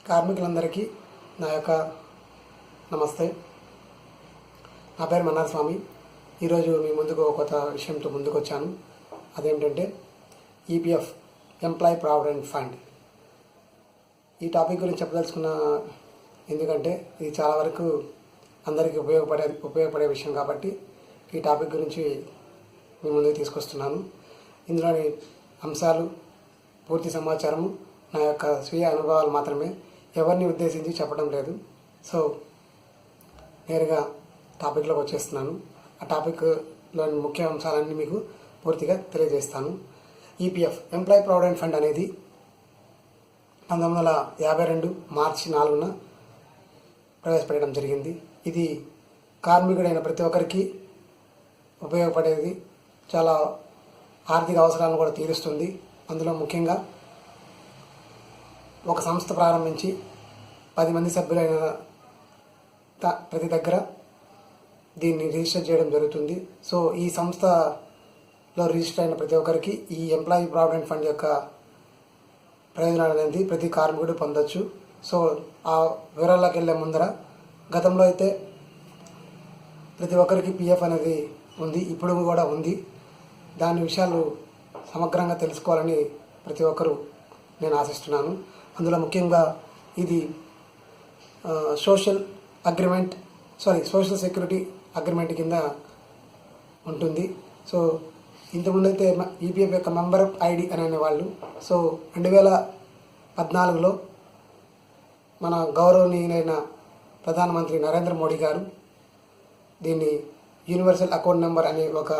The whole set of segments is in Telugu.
కార్మికులందరికీ నా యొక్క నమస్తే. నా పేరు మన్నార్ స్వామి. ఈరోజు మీ ముందుకు కొత్త విషయంతో ముందుకు వచ్చాను. అదేంటంటే ఈపీఎఫ్, ఎంప్లాయీ ప్రావిడెంట్ ఫండ్. ఈ టాపిక్ గురించి చెప్పదలుచుకున్న ఎందుకంటే ఇది చాలా వరకు అందరికీ ఉపయోగపడే విషయం కాబట్టి ఈ టాపిక్ గురించి మీ ముందుకు తీసుకొస్తున్నాను. ఇందులోని అంశాలు, పూర్తి సమాచారము నా యొక్క స్వీయ అనుభవాలు మాత్రమే, ఎవరిని ఉద్దేశించి చెప్పడం లేదు. సో నేరుగా టాపిక్లోకి వచ్చేస్తున్నాను. ఆ టాపిక్లోని ముఖ్య అంశాలన్నీ మీకు పూర్తిగా తెలియజేస్తాను. ఈపీఎఫ్, ఎంప్లాయీ ప్రావిడెంట్ ఫండ్ అనేది 1952 మార్చి 4న ప్రవేశపెట్టడం జరిగింది. ఇది కార్మికుడైన ప్రతి ఒక్కరికి ఉపయోగపడేది. చాలా ఆర్థిక అవసరాలను కూడా తీరుస్తుంది. అందులో ముఖ్యంగా ఒక సంస్థ ప్రారంభించి 10 మంది సభ్యులైన ప్రతి దగ్గర దీన్ని రిజిస్టర్ చేయడం జరుగుతుంది. సో ఈ సంస్థలో రిజిస్టర్ అయిన ప్రతి ఒక్కరికి ఈ ఎంప్లాయీ ప్రావిడెంట్ ఫండ్ యొక్క ప్రయోజనాలు అనేది ప్రతి కార్మికుడు పొందొచ్చు. సో ఆ వివరాల్లోకి వెళ్ళే ముందర, గతంలో అయితే ప్రతి ఒక్కరికి పిఎఫ్ అనేది ఉంది, ఇప్పుడు కూడా ఉంది. దాని విషయాలు సమగ్రంగా తెలుసుకోవాలని ప్రతి ఒక్కరూ నేను ఆశిస్తున్నాను. అందులో ముఖ్యంగా ఇది సోషల్ సెక్యూరిటీ అగ్రిమెంట్ కింద ఉంటుంది. సో ఇంతకుముందు అయితే ఈపీఎఫ్ యొక్క మెంబర్ ఐడి అని అనేవాళ్ళు. సో 2014లో మన గౌరవనీయులైన ప్రధానమంత్రి నరేంద్ర మోడీ గారు దీన్ని యూనివర్సల్ అకౌంట్ నెంబర్ అనే ఒక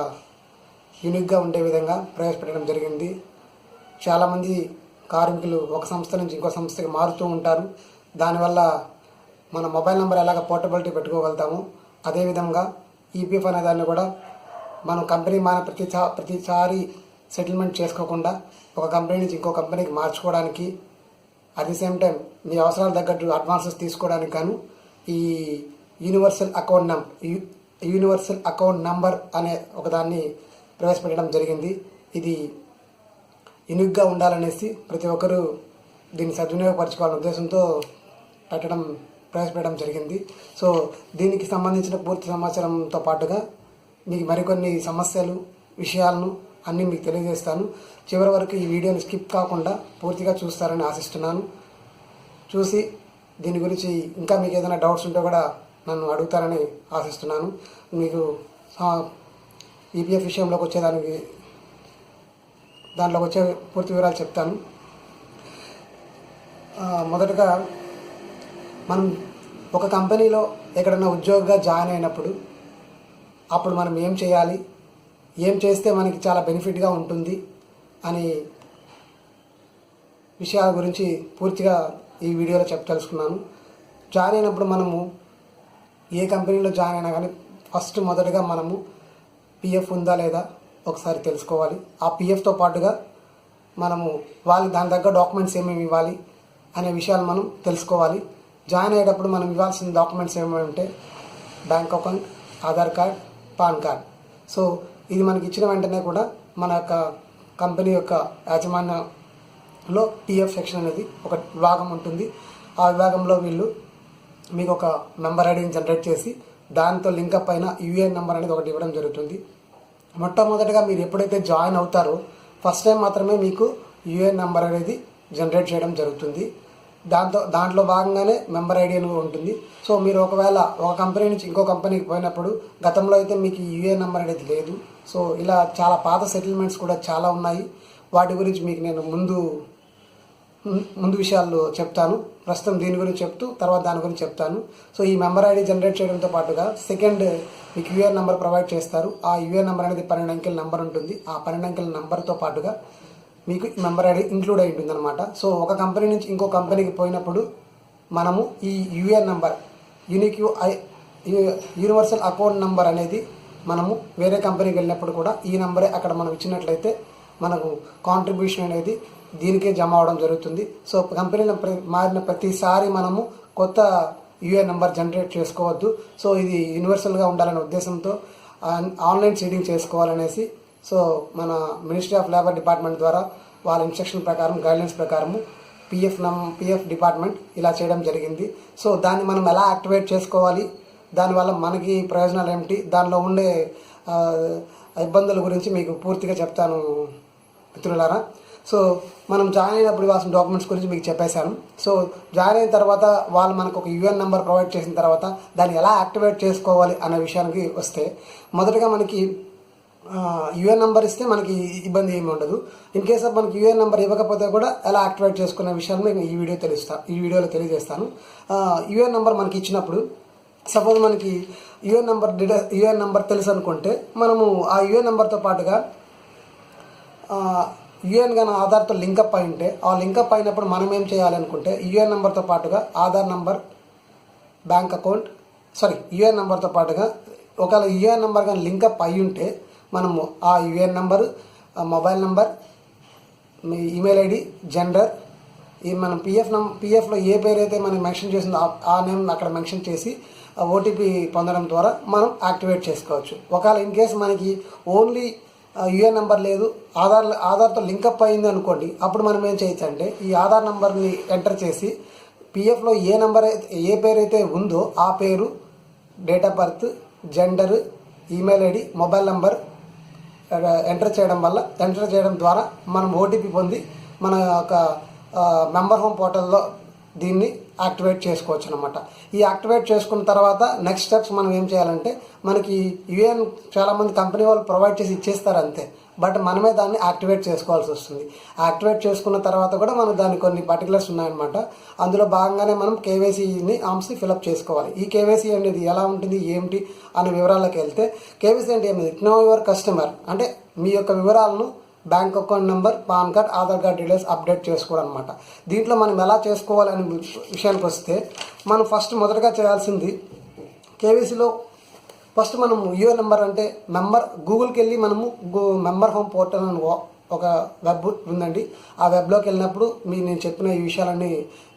యూనిక్గా ఉండే విధంగా ప్రవేశపెట్టడం జరిగింది. చాలామంది కార్మికులు ఒక సంస్థ నుంచి ఇంకో సంస్థకి మారుతూ ఉంటారు. దానివల్ల మన మొబైల్ నెంబర్ ఎలాగ పోర్టబిలిటీ పెట్టుకోగలుగుతాము, అదేవిధంగా ఈపీఎఫ్ అనే దాన్ని కూడా మనం కంపెనీ ప్రతిసారి సెటిల్మెంట్ చేసుకోకుండా ఒక కంపెనీ నుంచి ఇంకో కంపెనీకి మార్చుకోవడానికి, అట్ ది సేమ్ టైం మీ అవసరాలు తగ్గట్టు అడ్వాన్సెస్ తీసుకోవడానికి గాను ఈ యూనివర్సల్ అకౌంట్ నంబర్ అనే ఒకదాన్ని ప్రవేశపెట్టడం జరిగింది. ఇది యూనిక్గా ఉండాలనేసి ప్రతి ఒక్కరూ దీన్ని సద్వినియోగపరచుకోవాలనే ఉద్దేశంతో ప్రవేశపెట్టడం జరిగింది. సో దీనికి సంబంధించిన పూర్తి సమాచారంతో పాటుగా మీకు మరికొన్ని విషయాలను అన్నీ మీకు తెలియజేస్తాను. చివరి వరకు ఈ వీడియోని స్కిప్ కాకుండా పూర్తిగా చూస్తారని ఆశిస్తున్నాను. చూసి దీని గురించి ఇంకా మీకు ఏదైనా డౌట్స్ ఉంటే కూడా నన్ను అడుగుతారని ఆశిస్తున్నాను. మీకు ఈపీఎఫ్ విషయంలోకి దాంట్లోకి వచ్చే పూర్తి వివరాలు చెప్తాను. మొదటగా మనం ఒక కంపెనీలో ఎక్కడన్నా ఉద్యోగిగా జాయిన్ అయినప్పుడు అప్పుడు మనం ఏం చేయాలి, ఏం చేస్తే మనకి చాలా బెనిఫిట్గా ఉంటుంది అని విషయాల గురించి పూర్తిగా ఈ వీడియోలో తెలుసుకున్నాను. జాయిన్ అయినప్పుడు మనము ఏ కంపెనీలో జాయిన్ అయినా కానీ మొదటగా మనము పిఎఫ్ ఉందా లేదా ఒకసారి తెలుసుకోవాలి. ఆ పిఎఫ్తో పాటుగా మనము దాని తగ్గ డాక్యుమెంట్స్ ఏమేమి ఇవ్వాలి అనే విషయాలు మనం తెలుసుకోవాలి. జాయిన్ అయ్యేటప్పుడు మనం ఇవ్వాల్సిన డాక్యుమెంట్స్ ఏమేమి అంటే bank account, Aadhaar card, pan card. So ఇది మనకి ఇచ్చిన వెంటనే కూడా మన యొక్క కంపెనీ యొక్క యాజమాన్యంలో పిఎఫ్ సెక్షన్ అనేది ఒక విభాగం ఉంటుంది. ఆ విభాగంలో వీళ్ళు మీకు ఒక మెంబర్ ఐడిని జనరేట్ చేసి దాంతో లింకప్ అయిన యూఏఎన్ నెంబర్ అనేది ఒకటి ఇవ్వడం జరుగుతుంది. మొట్టమొదటిగా మీరు ఎప్పుడైతే జాయిన్ అవుతారో ఫస్ట్ టైం మాత్రమే మీకు యూఏఎన్ నెంబర్ అనేది జనరేట్ చేయడం జరుగుతుంది. దాంట్లో భాగంగానే మెంబర్ ఐడి అని ఉంటుంది. సో మీరు ఒకవేళ ఒక కంపెనీ నుంచి ఇంకో కంపెనీకి పోయినప్పుడు గతంలో అయితే మీకు యూఏఎన్ నెంబర్ అనేది లేదు. సో ఇలా చాలా పాత సెటిల్మెంట్స్ కూడా చాలా ఉన్నాయి. వాటి గురించి మీకు నేను ముందు విషయాలు చెప్తాను. ప్రస్తుతం దీని గురించి చెప్తూ తర్వాత దాని గురించి చెప్తాను. సో ఈ మెంబర్ ఐడి జనరేట్ చేయడంతో పాటుగా సెకండ్ మీకు యూఏఎన్ నెంబర్ ప్రొవైడ్ చేస్తారు. ఆ యూఏఎన్ నెంబర్ అనేది 12 అంకెల నెంబర్ ఉంటుంది. ఆ 12 అంకెల నెంబర్తో పాటుగా మీకు మెంబర్ ఐడి ఇంక్లూడ్ అయి ఉంటుంది అనమాట. సో ఒక కంపెనీ నుంచి ఇంకో కంపెనీకి పోయినప్పుడు మనము ఈ UAN number universal account number అనేది మనము వేరే కంపెనీకి వెళ్ళినప్పుడు కూడా ఈ నెంబరే అక్కడ మనం ఇచ్చినట్లయితే మనకు కాంట్రిబ్యూషన్ అనేది దీనికే జమ అవడం జరుగుతుంది. సో కంపెనీలో మారిన ప్రతిసారి మనము కొత్త యూఏఎన్ నెంబర్ జనరేట్ చేసుకోవద్దు. సో ఇది యూనివర్సల్గా ఉండాలనే ఉద్దేశంతో ఆన్లైన్ సీడింగ్ చేసుకోవాలనేసి సో మన మినిస్ట్రీ ఆఫ్ లేబర్ డిపార్ట్మెంట్ ద్వారా వాళ్ళ ఇన్స్ట్రక్షన్ ప్రకారం, గైడ్లైన్స్ ప్రకారము పిఎఫ్ డిపార్ట్మెంట్ ఇలా చేయడం జరిగింది. సో దాన్ని మనం ఎలా యాక్టివేట్ చేసుకోవాలి, దానివల్ల మనకి ప్రయోజనాలు ఏమిటి, దానిలో ఉండే ఇబ్బందుల గురించి మీకు పూర్తిగా చెప్తాను మిత్రులారా. సో మనం జాయిన్ అయినప్పుడు ఇవ్వాల్సిన డాక్యుమెంట్స్ గురించి మీకు చెప్పేశాను. సో జాయిన్ అయిన తర్వాత వాళ్ళు మనకు ఒక యూఎన్ నెంబర్ ప్రొవైడ్ చేసిన తర్వాత దాన్ని ఎలా యాక్టివేట్ చేసుకోవాలి అనే విషయానికి వస్తే, మొదటగా మనకి యూఎన్ నెంబర్ ఇస్తే మనకి ఇబ్బంది ఏమి ఉండదు. ఇన్ కేస్ ఆఫ్ మనకి యూఎన్ నెంబర్ ఇవ్వకపోతే కూడా ఎలా యాక్టివేట్ చేసుకునే విషయాన్ని నేను ఈ వీడియోలో తెలియజేస్తాను. యూఎన్ నెంబర్ మనకి ఇచ్చినప్పుడు సపోజ్ మనకి యూఎన్ నెంబర్ తెలుసు అనుకుంటే, మనము ఆ యూఎన్ నెంబర్తో పాటుగా యూఎన్ కానీ ఆధార్తో లింకప్ అయి ఉంటే, ఆ లింకప్ అయినప్పుడు మనం ఏం చేయాలనుకుంటే యూఎన్ నెంబర్తో పాటుగా Aadhaar number, bank account UN నెంబర్తో పాటుగా ఒకవేళ యూఎన్ నెంబర్ కానీ లింకప్ అయి ఉంటే మనము ఆ యూఎన్ నెంబర్, మొబైల్ నెంబర్, మీ ఈమెయిల్ ఐడి, జెండర్, ఈ మనం పిఎఫ్లో ఏ పేరు అయితే మనం మెన్షన్ చేసిందో ఆ నేమ్ అక్కడ మెన్షన్ చేసి ఓటీపీ పొందడం ద్వారా మనం యాక్టివేట్ చేసుకోవచ్చు. ఒకవేళ ఇన్ కేసు మనకి ఓన్లీ యూఎన్ నెంబర్ లేదు, ఆధార్తో లింకప్ అయింది అనుకోండి, అప్పుడు మనం ఏం చేయొచ్చు అంటే ఈ ఆధార్ నెంబర్ని ఎంటర్ చేసి పిఎఫ్లో ఏ పేరు అయితే ఉందో ఆ పేరు, date of birth, gender, email ID, mobile number enter చేయడం ద్వారా మనం ఓటీపీ పొంది మన యొక్క మెంబర్ హోమ్ పోర్టల్లో దీన్ని యాక్టివేట్ చేసుకోవచ్చు అనమాట. ఈ యాక్టివేట్ చేసుకున్న తర్వాత నెక్స్ట్ స్టెప్స్ మనం ఏం చేయాలంటే, మనకి యూఎన్ చాలామంది కంపెనీ వాళ్ళు ప్రొవైడ్ చేసి ఇచ్చేస్తారు అంతే, బట్ మనమే దాన్ని యాక్టివేట్ చేసుకోవాల్సి వస్తుంది. యాక్టివేట్ చేసుకున్న తర్వాత కూడా మనకు దానికి కొన్ని పర్టికులర్స్ ఉన్నాయన్నమాట. అందులో భాగంగానే మనం కేవైసీని ఆమ్స్ని ఫిలప్ చేసుకోవాలి. ఈ కేవైసీ అనేది ఎలా ఉంటుంది ఏమిటి అనే వివరాల్లోకి వెళ్తే, కేవైసీ అంటే ఏమిటి, నో యువర్ కస్టమర్ అంటే మీ యొక్క వివరాలను bank account number, pan card, Aadhaar card details update చేసుకోవడం అనమాట. దీంట్లో మనం ఎలా చేసుకోవాలనే విషయానికి వస్తే, మనం మొదటగా చేయాల్సింది కేవైసీలో ఫస్ట్ మనం యూఏ నెంబర్ అంటే గూగుల్కి వెళ్ళి మనము మెంబర్ హోమ్ పోర్టల్ అని ఒక వెబ్ ఉందండి. ఆ వెబ్లోకి వెళ్ళినప్పుడు నేను చెప్పిన ఈ విషయాలన్నీ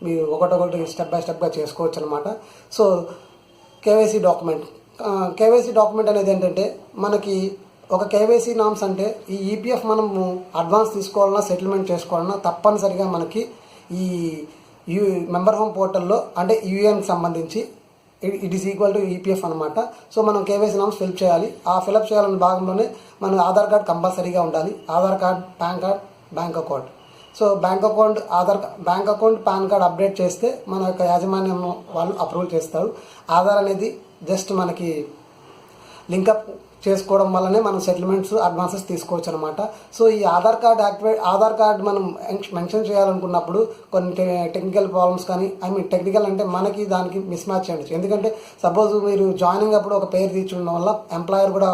మీరు ఒకటొకటి స్టెప్ బై స్టెప్గా చేసుకోవచ్చు అనమాట. సో కేవైసీ డాక్యుమెంట్ అనేది ఏంటంటే, మనకి ఒక కేవైసీ నామ్స్ అంటే ఈ ఈపీఎఫ్ మనము అడ్వాన్స్ తీసుకోవాలన్నా సెటిల్మెంట్ చేసుకోవాలన్నా తప్పనిసరిగా మనకి ఈ మెంబర్ హోమ్ పోర్టల్లో అంటే యూఎన్కి సంబంధించి it is equal to EPF అనమాట. సో మనం కేవైసీ నామ్స్ ఫిల్ చేయాలి. ఆ ఫిలప్ చేయాలనే భాగంలోనే మన ఆధార్ కార్డ్ కంపల్సరీగా ఉండాలి. Aadhaar card, pan card, bank account. So bank account, pan card update చేస్తే మన యొక్క యాజమాన్యం వాళ్ళు అప్రూవల్ చేస్తారు. ఆధార్ అనేది జస్ట్ మనకి లింకప్ చేసుకోవడం వల్లనే మనం సెటిల్మెంట్స్, అడ్వాన్సెస్ తీసుకోవచ్చు అనమాట. సో ఈ ఆధార్ కార్డ్ మనం మెన్షన్ చేయాలనుకున్నప్పుడు కొన్ని టెక్నికల్ ప్రాబ్లమ్స్ కానీ టెక్నికల్ అంటే మనకి దానికి మిస్ మ్యాచ్ చేయొచ్చు. ఎందుకంటే సపోజ్ మీరు జాయినింగ్ అప్పుడు ఒక పేరు తీర్చుకోవడం వల్ల ఎంప్లాయర్ కూడా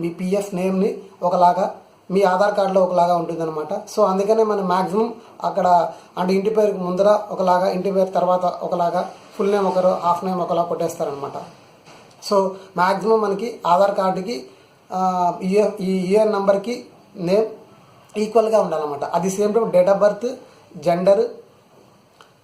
మీ పిఎఫ్ నేమ్ని ఒకలాగా, మీ ఆధార్ కార్డులో ఒకలాగా ఉంటుందన్నమాట. సో అందుకనే మనం మ్యాక్సిమం అక్కడ అంటే ఇంటి పేరుకి ముందర ఒకలాగా, ఇంటి పేరు తర్వాత ఒకలాగా, ఫుల్ నేమ్ ఒకరు, హాఫ్ నేమ్ ఒకలా కొట్టేస్తారనమాట. సో మ్యాక్సిమం మనకి ఆధార్ కార్డుకి ఈ యూఎన్ నెంబర్కి నేమ్ ఈక్వల్గా ఉండాలన్నమాట. అది same time date of birth, gender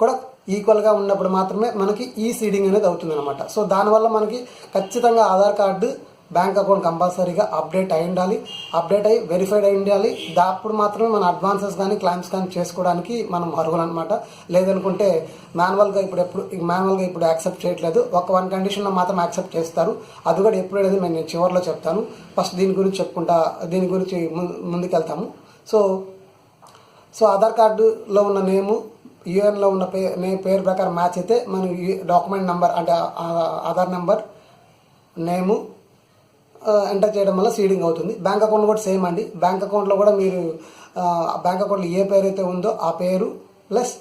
కూడా ఈక్వల్గా ఉన్నప్పుడు మాత్రమే మనకి ఈ సీడింగ్ అనేది అవుతుందన్నమాట. సో దానివల్ల మనకి ఖచ్చితంగా ఆధార్ కార్డు, బ్యాంక్ అకౌంట్ కంపల్సరీగా అప్డేట్ అయ్యి వెరిఫైడ్ అయి ఉండాలి. అప్పుడు మాత్రమే మన అడ్వాన్సెస్ కానీ క్లైమ్స్ కానీ చేసుకోవడానికి మనం అర్హులు అనమాట. లేదనుకుంటే మాన్యువల్గా ఇప్పుడు యాక్సెప్ట్ చేయట్లేదు. వన్ కండిషన్లో మాత్రం యాక్సెప్ట్ చేస్తారు. అది కూడా ఎప్పుడు అనేది నేను చివరిలో చెప్తాను. ఫస్ట్ దీని గురించి ముందుకెళ్తాము. సో ఆధార్ కార్డులో ఉన్న నేము, యూఎన్లో ఉన్న పేరు ప్రకారం మ్యాచ్ అయితే మన డాక్యుమెంట్ నెంబర్ అంటే ఆధార్ నెంబర్, నేము ఎంటర్ చేయడం వల్ల సీడింగ్ అవుతుంది. బ్యాంక్ అకౌంట్ కూడా సేమ్ అండి. బ్యాంక్ అకౌంట్లో కూడా మీరు బ్యాంక్ అకౌంట్లో ఏ పేరు అయితే ఉందో ఆ పేరు ప్లస్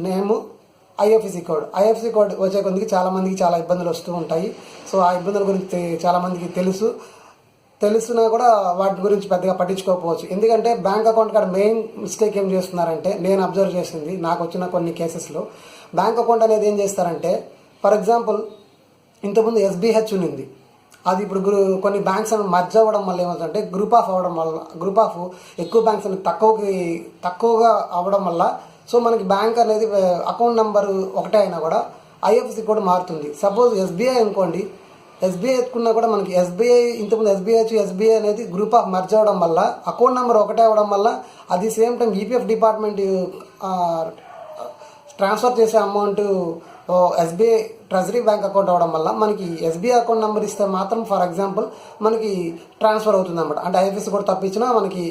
నేము, ఐఎఫ్ఎస్సి కోడ్ వచ్చే కొద్దికి చాలామందికి చాలా ఇబ్బందులు వస్తూ ఉంటాయి. సో ఆ ఇబ్బందుల గురించి చాలామందికి తెలుసునా కూడా వాటి గురించి పెద్దగా పట్టించుకోకపోవచ్చు. ఎందుకంటే బ్యాంక్ అకౌంట్ కాడ మెయిన్ మిస్టేక్ ఏం చేస్తున్నారంటే, నేను అబ్జర్వ్ చేసింది నాకు వచ్చిన కొన్ని కేసెస్లో, బ్యాంక్ అకౌంట్ అనేది ఏం చేస్తారంటే, ఫర్ ఎగ్జాంపుల్ ఇంతకుముందు ఎస్బీహెచ్ ఉన్నింది, అది ఇప్పుడు కొన్ని బ్యాంక్స్ అని మర్జ్ అవ్వడం వల్ల ఏమవుతుందంటే గ్రూప్ ఆఫ్ ఎక్కువ బ్యాంక్స్ అని తక్కువగా అవ్వడం వల్ల సో మనకి బ్యాంక్ అనేది అకౌంట్ నెంబర్ ఒకటే అయినా కూడా ఐఎఫ్ఎస్సి కూడా మారుతుంది. సపోజ్ ఎస్బీఐ అనుకోండి, ఎస్బీఐ ఎత్తుకున్నా కూడా మనకి ఇంతకుముందు ఎస్బీఐ అనేది గ్రూప్ ఆఫ్ మర్జ్ అవ్వడం వల్ల అకౌంట్ నెంబర్ ఒకటే అవ్వడం వల్ల అది same time EPF department transfer చేసే amount SBI treasury bank account అవ్వడం వల్ల మనకి ఎస్బీఐ అకౌంట్ నెంబర్ ఇస్తే మాత్రం ఫర్ ఎగ్జాంపుల్ మనకి ట్రాన్స్ఫర్ అవుతుంది అనమాట. అంటే ఐఎఫ్ఎస్సి కూడా తప్పించినా మనకి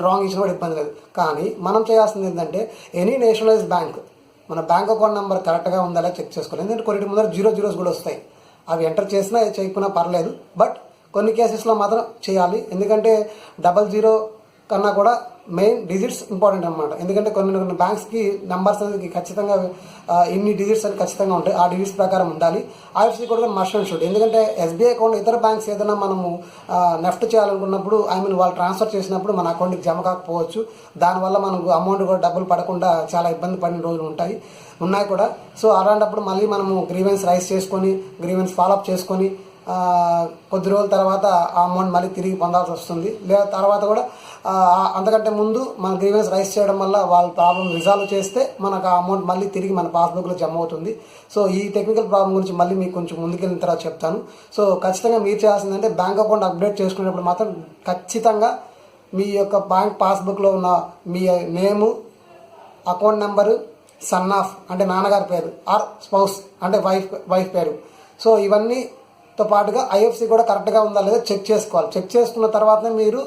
రాంగ్ ఇచ్చినా కూడా ఇబ్బంది లేదు. కానీ మనం చేయాల్సింది ఏంటంటే ఎనీ నేషనలైజ్ బ్యాంక్ మన బ్యాంక్ అకౌంట్ నెంబర్ కరెక్ట్గా ఉందా చెక్ చేసుకోవాలి. ఎందుకంటే కొన్ని ముందర 00 కూడా వస్తాయి. అవి ఎంటర్ చేసినా చేయకపోయినా పర్లేదు, బట్ కొన్ని కేసెస్లో మాత్రం చేయాలి. ఎందుకంటే 00 కన్నా కూడా మెయిన్ డిజిట్స్ ఇంపార్టెంట్ అనమాట. ఎందుకంటే కొన్ని బ్యాంక్స్కి నెంబర్స్ అనేది ఖచ్చితంగా ఇన్ని డిజిట్స్ అని ఖచ్చితంగా ఉంటాయి. ఆ డిజిట్స్ ప్రకారం ఉండాలి. ఐఎఫ్ఎస్సి కూడా మస్ట్ అండ్ షుడ్. ఎందుకంటే ఎస్బీఐ అకౌంట్ ఇతర బ్యాంక్స్ ఏదైనా మనము నెఫ్ట్ చేయాలనుకున్నప్పుడు వాళ్ళు ట్రాన్స్ఫర్ చేసినప్పుడు మన అకౌంట్కి జమ కాకపోవచ్చు. దానివల్ల మనకు అమౌంట్ కూడా డబ్బులు పడకుండా చాలా ఇబ్బంది పడిన రోజులు ఉన్నాయి కూడా. సో అలాంటప్పుడు మళ్ళీ మనము గ్రీవెన్స్ రైజ్ చేసుకొని గ్రీవెన్స్ ఫాలోఅప్ చేసుకొని కొద్ది రోజుల తర్వాత ఆ అమౌంట్ మళ్ళీ తిరిగి పొందాల్సి వస్తుంది. లేదా తర్వాత కూడా అంతకంటే ముందు మన గ్రీవెన్స్ రైజ్ చేయడం వల్ల వాళ్ళ ప్రాబ్లం రిజాల్వ్ చేస్తే మనకు ఆ అమౌంట్ మళ్ళీ తిరిగి మన పాస్బుక్లో జమ అవుతుంది. సో ఈ టెక్నికల్ ప్రాబ్లం గురించి మళ్ళీ మీకు కొంచెం ముందుకెళ్ళిన తర్వాత చెప్తాను. సో ఖచ్చితంగా మీరు చేయాల్సిందంటే బ్యాంక్ అకౌంట్ అప్డేట్ చేసుకునేటప్పుడు మాత్రం ఖచ్చితంగా మీ యొక్క బ్యాంక్ పాస్బుక్లో ఉన్న మీ నేము, అకౌంట్ నెంబరు, సన్ ఆఫ్ అంటే నాన్నగారి పేరు, ఆర్ స్పౌస్ అంటే వైఫ్ పేరు, సో ఇవన్నీతో పాటుగా ఐఎఫ్ఎస్సి కూడా కరెక్ట్గా ఉందా లేదా చెక్ చేసుకోవాలి. చెక్ చేసుకున్న తర్వాతనే మీరు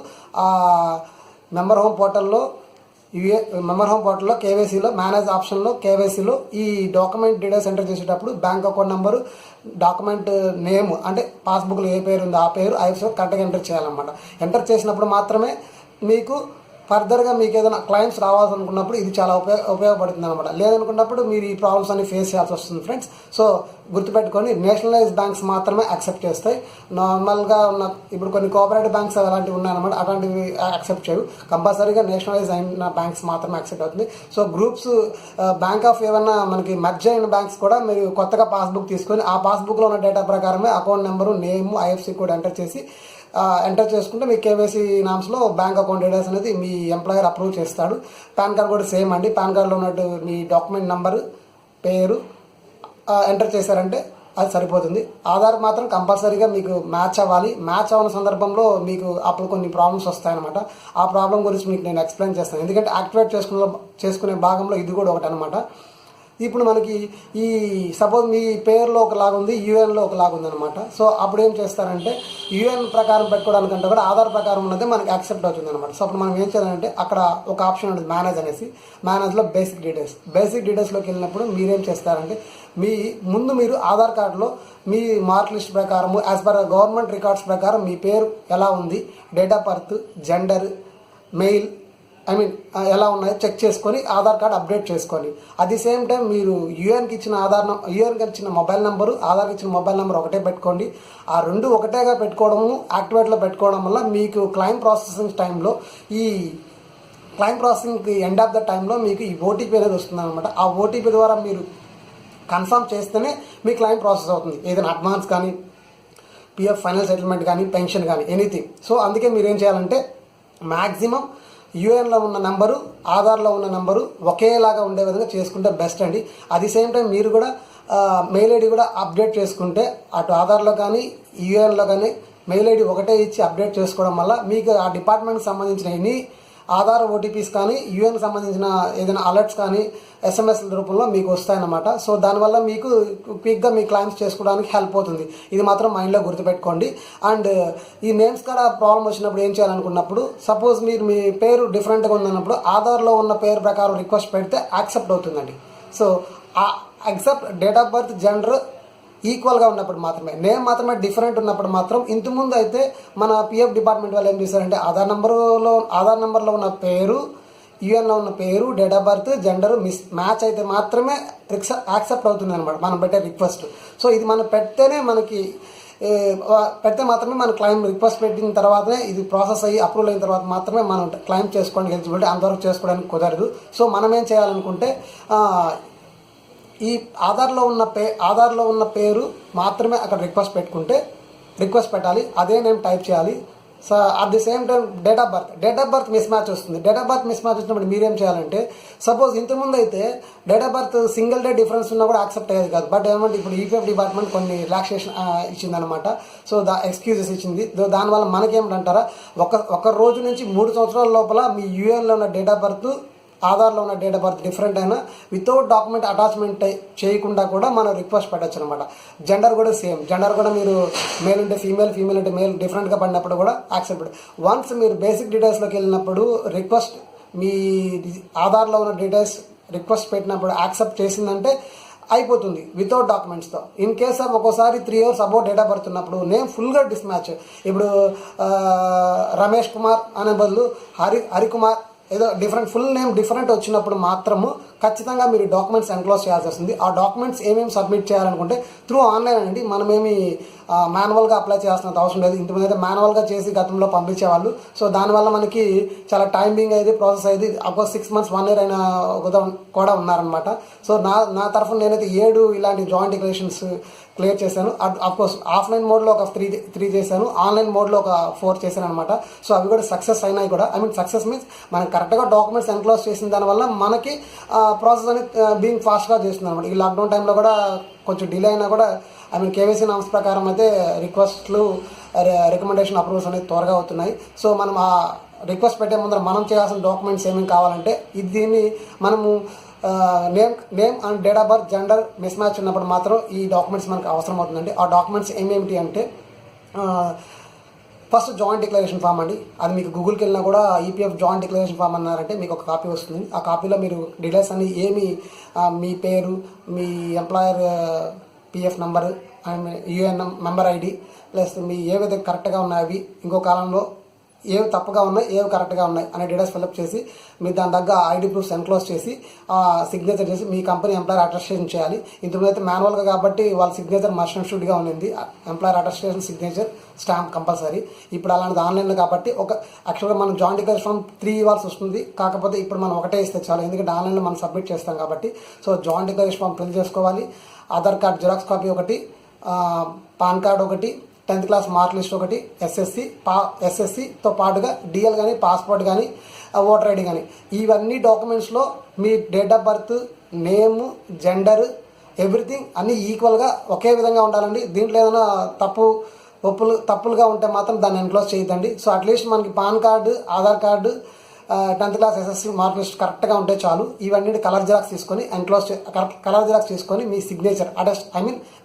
మెంబర్ హోమ్ పోర్టల్లో కేవైసీలో మేనేజ్ ఆప్షన్లో కేవైసీలో ఈ డాక్యుమెంట్ డీటెయిల్స్ ఎంటర్ చేసేటప్పుడు bank account number, document name అంటే పాస్బుక్లో ఏ పేరు ఉందో ఆ పేరు ఐఎఫ్ఎస్సిలో కరెక్ట్గా ఎంటర్ చేయాలన్నమాట. ఎంటర్ చేసినప్పుడు మాత్రమే మీకు ఫర్దర్గా మీకు ఏదైనా క్లైమ్స్ రావాల్సి అనుకున్నప్పుడు ఇది చాలా ఉపయోగపడుతుంది అనమాట. లేదనుకున్నప్పుడు మీరు ఈ ప్రాబ్లమ్స్ అన్ని ఫేస్ చేయాల్సి వస్తుంది ఫ్రెండ్స్. సో గుర్తుపెట్టుకొని నేషనలైజ్ బ్యాంక్స్ మాత్రమే యాక్సెప్ట్ చేస్తాయి. నార్మల్గా ఉన్న ఇప్పుడు కొన్ని కోఆపరేటివ్ బ్యాంక్స్ అలాంటివి ఉన్నాయన్నమాట, అలాంటివి యాక్సెప్ట్ చేయవు. కంపల్సరీగా నేషనలైజ్ అయిన బ్యాంక్స్ మాత్రమే యాక్సెప్ట్ అవుతుంది. సో గ్రూప్స్ బ్యాంక్ ఆఫ్ ఏమన్నా మనకి మర్జ్ అయిన బ్యాంక్స్ కూడా మీరు కొత్తగా పాస్బుక్ తీసుకొని ఆ పాస్బుక్లో ఉన్న డేటా ప్రకారమే account number, name, IFSC code enter చేసుకుంటే మీ కేవైసీ నామ్స్లో బ్యాంక్ అకౌంట్ డీటెయిల్స్ అనేది మీ ఎంప్లాయర్ అప్రూవ్ చేస్తాడు. పాన్ కార్డ్ కూడా సేమ్ అండి. పాన్ కార్డులో ఉన్నట్టు మీ డాక్యుమెంట్ నెంబరు, పేరు ఎంటర్ చేశారంటే అది సరిపోతుంది. ఆధార్ మాత్రం కంపల్సరీగా మీకు మ్యాచ్ అవ్వాలి. మ్యాచ్ అవ్వని సందర్భంలో మీకు అప్పుడు కొన్ని ప్రాబ్లమ్స్ వస్తాయన్నమాట. ఆ ప్రాబ్లం గురించి మీకు నేను ఎక్స్ప్లెయిన్ చేస్తాను. ఎందుకంటే యాక్టివేట్ చేసుకునే భాగంలో ఇది కూడా ఒకటి అనమాట. ఇప్పుడు మనకి ఈ సపోజ్ మీ పేరులో ఒకలాగా ఉంది, యూఎన్లో ఒకలాగా ఉంది అనమాట. సో అప్పుడు ఏం చేస్తారంటే యూఎన్ ప్రకారం పెట్టుకోవడానికంటే కూడా ఆధార్ ప్రకారం ఉన్నది మనకి యాక్సెప్ట్ అవుతుంది అనమాట. సో అప్పుడు మనం ఏం చేయాలంటే అక్కడ ఒక ఆప్షన్ ఉంటుంది మేనేజ్ మేనేజ్లో బేసిక్ డీటెయిల్స్లోకి వెళ్ళినప్పుడు మీరేం చేస్తారంటే మీరు ఆధార్ కార్డులో మీ మార్క్ లిస్ట్ ప్రకారము యాజ్ పర్ గవర్నమెంట్ రికార్డ్స్ ప్రకారం మీ పేరు ఎలా ఉంది, date of birth, gender, mail ఎలా ఉన్నాయో చెక్ చేసుకొని ఆధార్ కార్డ్ అప్డేట్ చేసుకోండి. అట్ ది సేమ్ టైం మీరు యూఎన్కి ఇచ్చిన మొబైల్ నెంబరు, ఆధార్కి ఇచ్చిన మొబైల్ నెంబర్ ఒకటే పెట్టుకోండి. ఆ రెండు ఒకటేగా పెట్టుకోవడము, యాక్టివేట్లో పెట్టుకోవడం వల్ల మీకు క్లైమ్ ప్రాసెసింగ్ టైంలో ఎండ్ ఆఫ్ ద టైంలో మీకు ఈ ఓటీపీ అనేది వస్తుంది అనమాట. ఆ ఓటీపీ ద్వారా మీరు కన్ఫర్మ్ చేస్తేనే మీ క్లైమ్ ప్రాసెస్ అవుతుంది. ఏదైనా అడ్వాన్స్ కానీ, పిఎఫ్ ఫైనల్ సెటిల్మెంట్ కానీ, పెన్షన్ కానీ, ఎనీథింగ్. సో అందుకే మీరు ఏం చేయాలంటే మ్యాక్సిమం యూఎన్లో ఉన్న నెంబరు, ఆధార్లో ఉన్న నెంబరు ఒకేలాగా ఉండే విధంగా చేసుకుంటే బెస్ట్ అండి. అది సేమ్ టైం మీరు కూడా మెయిల్ ఐడి కూడా అప్డేట్ చేసుకుంటే అటు ఆధార్లో కానీ యూఎన్లో కానీ మెయిల్ ఐడి ఒకటే ఇచ్చి అప్డేట్ చేసుకోవడం వల్ల మీకు ఆ డిపార్ట్మెంట్కి సంబంధించిన ఎనీ ఆధార్ ఓటీపీస్ కానీ యూఎన్కి సంబంధించిన ఏదైనా అలర్ట్స్ కానీ ఎస్ఎంఎస్ రూపంలో మీకు వస్తాయన్నమాట. సో దానివల్ల మీకు క్విక్గా మీ క్లైమ్స్ చేసుకోవడానికి హెల్ప్ అవుతుంది. ఇది మాత్రం మైండ్లో గుర్తుపెట్టుకోండి. అండ్ ఈ నేమ్స్ కూడా ప్రాబ్లం వచ్చినప్పుడు ఏం చేయాలనుకున్నప్పుడు సపోజ్ మీ పేరు డిఫరెంట్గా ఉందన్నప్పుడు ఆధార్లో ఉన్న పేరు ప్రకారం రిక్వెస్ట్ పెడితే యాక్సెప్ట్ అవుతుందండి. సో ఆ accept date of birth, gender ఈక్వల్గా ఉన్నప్పుడు మాత్రమే, నేమ్ మాత్రమే డిఫరెంట్ ఉన్నప్పుడు మాత్రం ఇంతకుముందు అయితే మన పిఎఫ్ డిపార్ట్మెంట్ వాళ్ళు ఏం చేశారంటే ఆధార్ నెంబర్లో ఉన్న పేరు, యూఎన్లో ఉన్న పేరు, date of birth, gender match అయితే మాత్రమే యాక్సెప్ట్ అవుతుంది అనమాట మనం పెట్టే రిక్వెస్ట్. సో ఇది మనం పెడితే మాత్రమే మన క్లైమ్ రిక్వెస్ట్ పెట్టిన తర్వాతనే ఇది ప్రాసెస్ అయ్యి అప్రూవల్ అయిన తర్వాత మాత్రమే మనం క్లైమ్ చేసుకోవడానికి ఎలిజిబిలిటీ, అంతవరకు చేసుకోవడానికి కుదరదు. సో మనం ఏం చేయాలనుకుంటే ఈ ఆధార్లో ఉన్న పేరు మాత్రమే అక్కడ రిక్వెస్ట్ పెట్టాలి. అదే నేమ్ టైప్ చేయాలి. So at the same time date of birth mismatch వస్తుంది. Date of birth mismatch వచ్చినప్పుడు మీరేం చేయాలంటే సపోజ్ ఇంతకుముందు అయితే date of birth single day difference ఉన్నా కూడా యాక్సెప్ట్ అయ్యేది కాదు. బట్ ఏమంటే ఇప్పుడు ఈపీఎఫ్ డిపార్ట్మెంట్ కొన్ని రిలాక్సేషన్ ఇచ్చిందనమాట. సో ఎక్స్క్యూజెస్ ఇచ్చింది. దానివల్ల మనకేమిటంటారా ఒక రోజు నుంచి 3 సంవత్సరాల లోపల మీ యూఎన్లో ఉన్న డేట్ ఆఫ్ బర్త్, ఆధార్లో ఉన్న డేట్ ఆఫ్ బర్త్ డిఫరెంట్ అయినా వితౌట్ డాక్యుమెంట్ అటాచ్మెంట్ చేయకుండా కూడా మనం రిక్వెస్ట్ పెట్టచ్చు అనమాట. జెండర్ కూడా సేమ్, జెండర్ కూడా మీరు మేల్ ఉంటే ఫీమేల్, ఫీమేల్ ఉంటే మేల్ డిఫరెంట్గా పడినప్పుడు కూడా యాక్సెప్ట్. వన్స్ మీరు బేసిక్ డీటెయిల్స్లోకి వెళ్ళినప్పుడు రిక్వెస్ట్ మీ ఆధార్లో ఉన్న డీటెయిల్స్ రిక్వెస్ట్ పెట్టినప్పుడు యాక్సెప్ట్ చేసిందంటే అయిపోతుంది వితౌట్ డాక్యుమెంట్స్తో. ఇన్ కేస్ ఆఫ్ ఒక్కోసారి 3 years about date of birth ఉన్నప్పుడు నేమ్ ఫుల్గా డిస్మ్యాచ్, ఇప్పుడు రమేష్ కుమార్ అనే బదులు హరికుమార్ ఏదో డిఫరెంట్ ఫుల్ నేమ్ డిఫరెంట్ వచ్చినప్పుడు మాత్రము ఖచ్చితంగా మీరు డాక్యుమెంట్స్ ఎన్క్లోజ్ చేయాల్సి వస్తుంది. ఆ డాక్యుమెంట్స్ ఏమేమి సబ్మిట్ చేయాలనుకుంటే త్రూ ఆన్లైన్ అండి, మనమేమి మాన్యువల్గా అప్లై చేయాల్సిన అవసరం లేదు. ఇంతమంది అయితే మాన్యువల్గా చేసి గతంలో పంపించేవాళ్ళు. సో దానివల్ల మనకి చాలా టైమింగ్ అయ్యేది, ప్రాసెస్ అయ్యేది. అప్పుడు 6 months 1 year అయిన కూడా ఉన్నారనమాట. సో నా తరఫున నేనైతే 7 ఇలాంటి జాయింట్ డిక్లరేషన్స్ క్లియర్ చేశాను. అఫ్కోర్స్ ఆఫ్లైన్ మోడ్లో ఒక 3 చేశాను, ఆన్లైన్ మోడ్లో ఒక 4 చేశాను అనమాట. సో అవి కూడా సక్సెస్ అయినాయి కూడా. ఐ మీన్ సక్సెస్ మీన్స్ మనం కరెక్ట్గా డాక్యుమెంట్స్ ఎన్క్లోజ్ చేసిన దానివల్ల మనకి ప్రాసెస్ అనేది బీయింగ్ ఫాస్ట్గా చేస్తుంది అనమాట. ఈ లాక్డౌన్ టైంలో కూడా కొంచెం డిలే అయినా కూడా ఐ మీన్ కేవైసీ నామ్స్ ప్రకారం అయితే రిక్వెస్ట్లు, రికమెండేషన్ అప్రూవల్స్ అనేది త్వరగా అవుతున్నాయి. సో మనం ఆ రిక్వెస్ట్ పెట్టే ముందర మనం చేయాల్సిన డాక్యుమెంట్స్ ఏమేమి కావాలంటే దీన్ని మనము name and date of birth, gender miss match ఉన్నప్పుడు మాత్రం ఈ డాక్యుమెంట్స్ మనకు అవసరం అవుతుందండి. ఆ డాక్యుమెంట్స్ ఏమేమిటి అంటే ఫస్ట్ జాయింట్ డిక్లరేషన్ ఫామ్ అండి. అది మీకు గూగుల్కి వెళ్ళినా కూడా ఈపీఎఫ్ జాయింట్ డిక్లరేషన్ ఫామ్ అన్నారంటే మీకు ఒక కాపీ వస్తుంది. ఆ కాపీలో మీరు డీటెయిల్స్ అన్ని మీ పేరు, మీ employer PF number and UN member ID plus మీ ఏవైతే కరెక్ట్గా ఉన్నాయో ఇంకో కాలంలో ఏవి తప్పుగా ఉన్నాయి, ఏవి కరెక్ట్గా ఉన్నాయి అనే డీటెయిల్స్ ఫిల్అప్ చేసి మీరు దాని దగ్గర ఐడి ప్రూఫ్స్ ఎన్క్లోజ్ చేసి సిగ్నేచర్ చేసి మీ కంపెనీ ఎంప్లాయర్ అటెస్టేషన్ చేయాలి. ఇంతకుముందు అయితే మాన్యువల్గా కాబట్టి వాళ్ళ సిగ్నేచర్ మస్ట్ అండ్ షుడ్గా ఉండింది. Employer attestation signature stamp compulsory. ఇప్పుడు అలాంటిది ఆన్లైన్లో కాబట్టి యాక్చువల్గా మనం జాయింట్ డిక్లరేషన్ ఫామ్ 3 ఇవ్వాల్సి వస్తుంది. కాకపోతే ఇప్పుడు మనం ఒకటే ఇస్తే చాలు, ఎందుకంటే ఆన్లైన్లో మనం సబ్మిట్ చేస్తాం కాబట్టి. So joint declaration form fill చేసుకోవాలి. ఆధార్ కార్డ్ జిరాక్స్ కాపీ ఒకటి, పాన్ కార్డ్ ఒకటి, 10th class మార్క్ లిస్ట్ ఒకటి, ఎస్ఎస్సితో పాటుగా డిఎల్ కానీ, పాస్పోర్ట్ కానీ, ఓటర్ ఐడి కానీ, ఇవన్నీ డాక్యుమెంట్స్లో మీ date of birth, name, gender, everything అన్నీ ఈక్వల్గా ఒకే విధంగా ఉండాలండి. దీంట్లో ఏదైనా తప్పులుగా ఉంటే మాత్రం దాన్ని ఎన్క్లోజ్ చేయొద్దండి. సో అట్లీస్ట్ మనకి pan card, Aadhaar card, 10th class SSC mark list కరెక్ట్గా ఉంటే చాలు. ఇవన్నీ కలర్ జిరాక్స్ తీసుకొని కలర్ జిరాక్స్ తీసుకొని మీ సిగ్నేచర్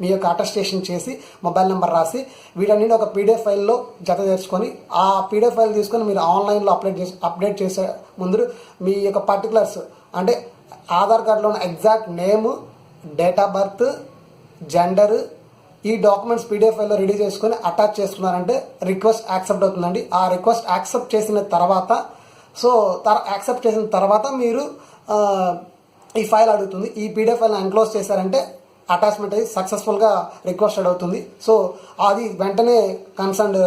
మీ యొక్క అటెస్టేషన్ చేసి మొబైల్ నెంబర్ రాసి వీటన్నిటి ఒక పీడిఎఫ్ ఫైల్లో జత చేర్చుకొని ఆ పీడిఎఫ్ ఫైల్ తీసుకొని మీరు ఆన్లైన్లో అప్డేట్ చేసే ముందు మీ యొక్క పర్టికులర్స్ అంటే ఆధార్ కార్డులో ఉన్న exact name, date of birth, gender, ఈ డాక్యుమెంట్స్ పీడిఎఫ్ ఫైల్లో రెడీ చేసుకొని అటాచ్ చేసుకున్నారంటే రిక్వెస్ట్ యాక్సెప్ట్ అవుతుందండి. ఆ రిక్వెస్ట్ యాక్సెప్ట్ చేసిన తర్వాత యాక్సెప్ట్ చేసిన తర్వాత మీరు ఈ ఫైల్ అడుగుతుంది. ఈ పీడిఎఫ్ ఫైల్ని ఎన్క్లోజ్ చేశారంటే అటాచ్మెంట్ అయ్యి సక్సెస్ఫుల్గా రిక్వెస్టెడ్ అవుతుంది. సో అది వెంటనే కన్సర్న్డ్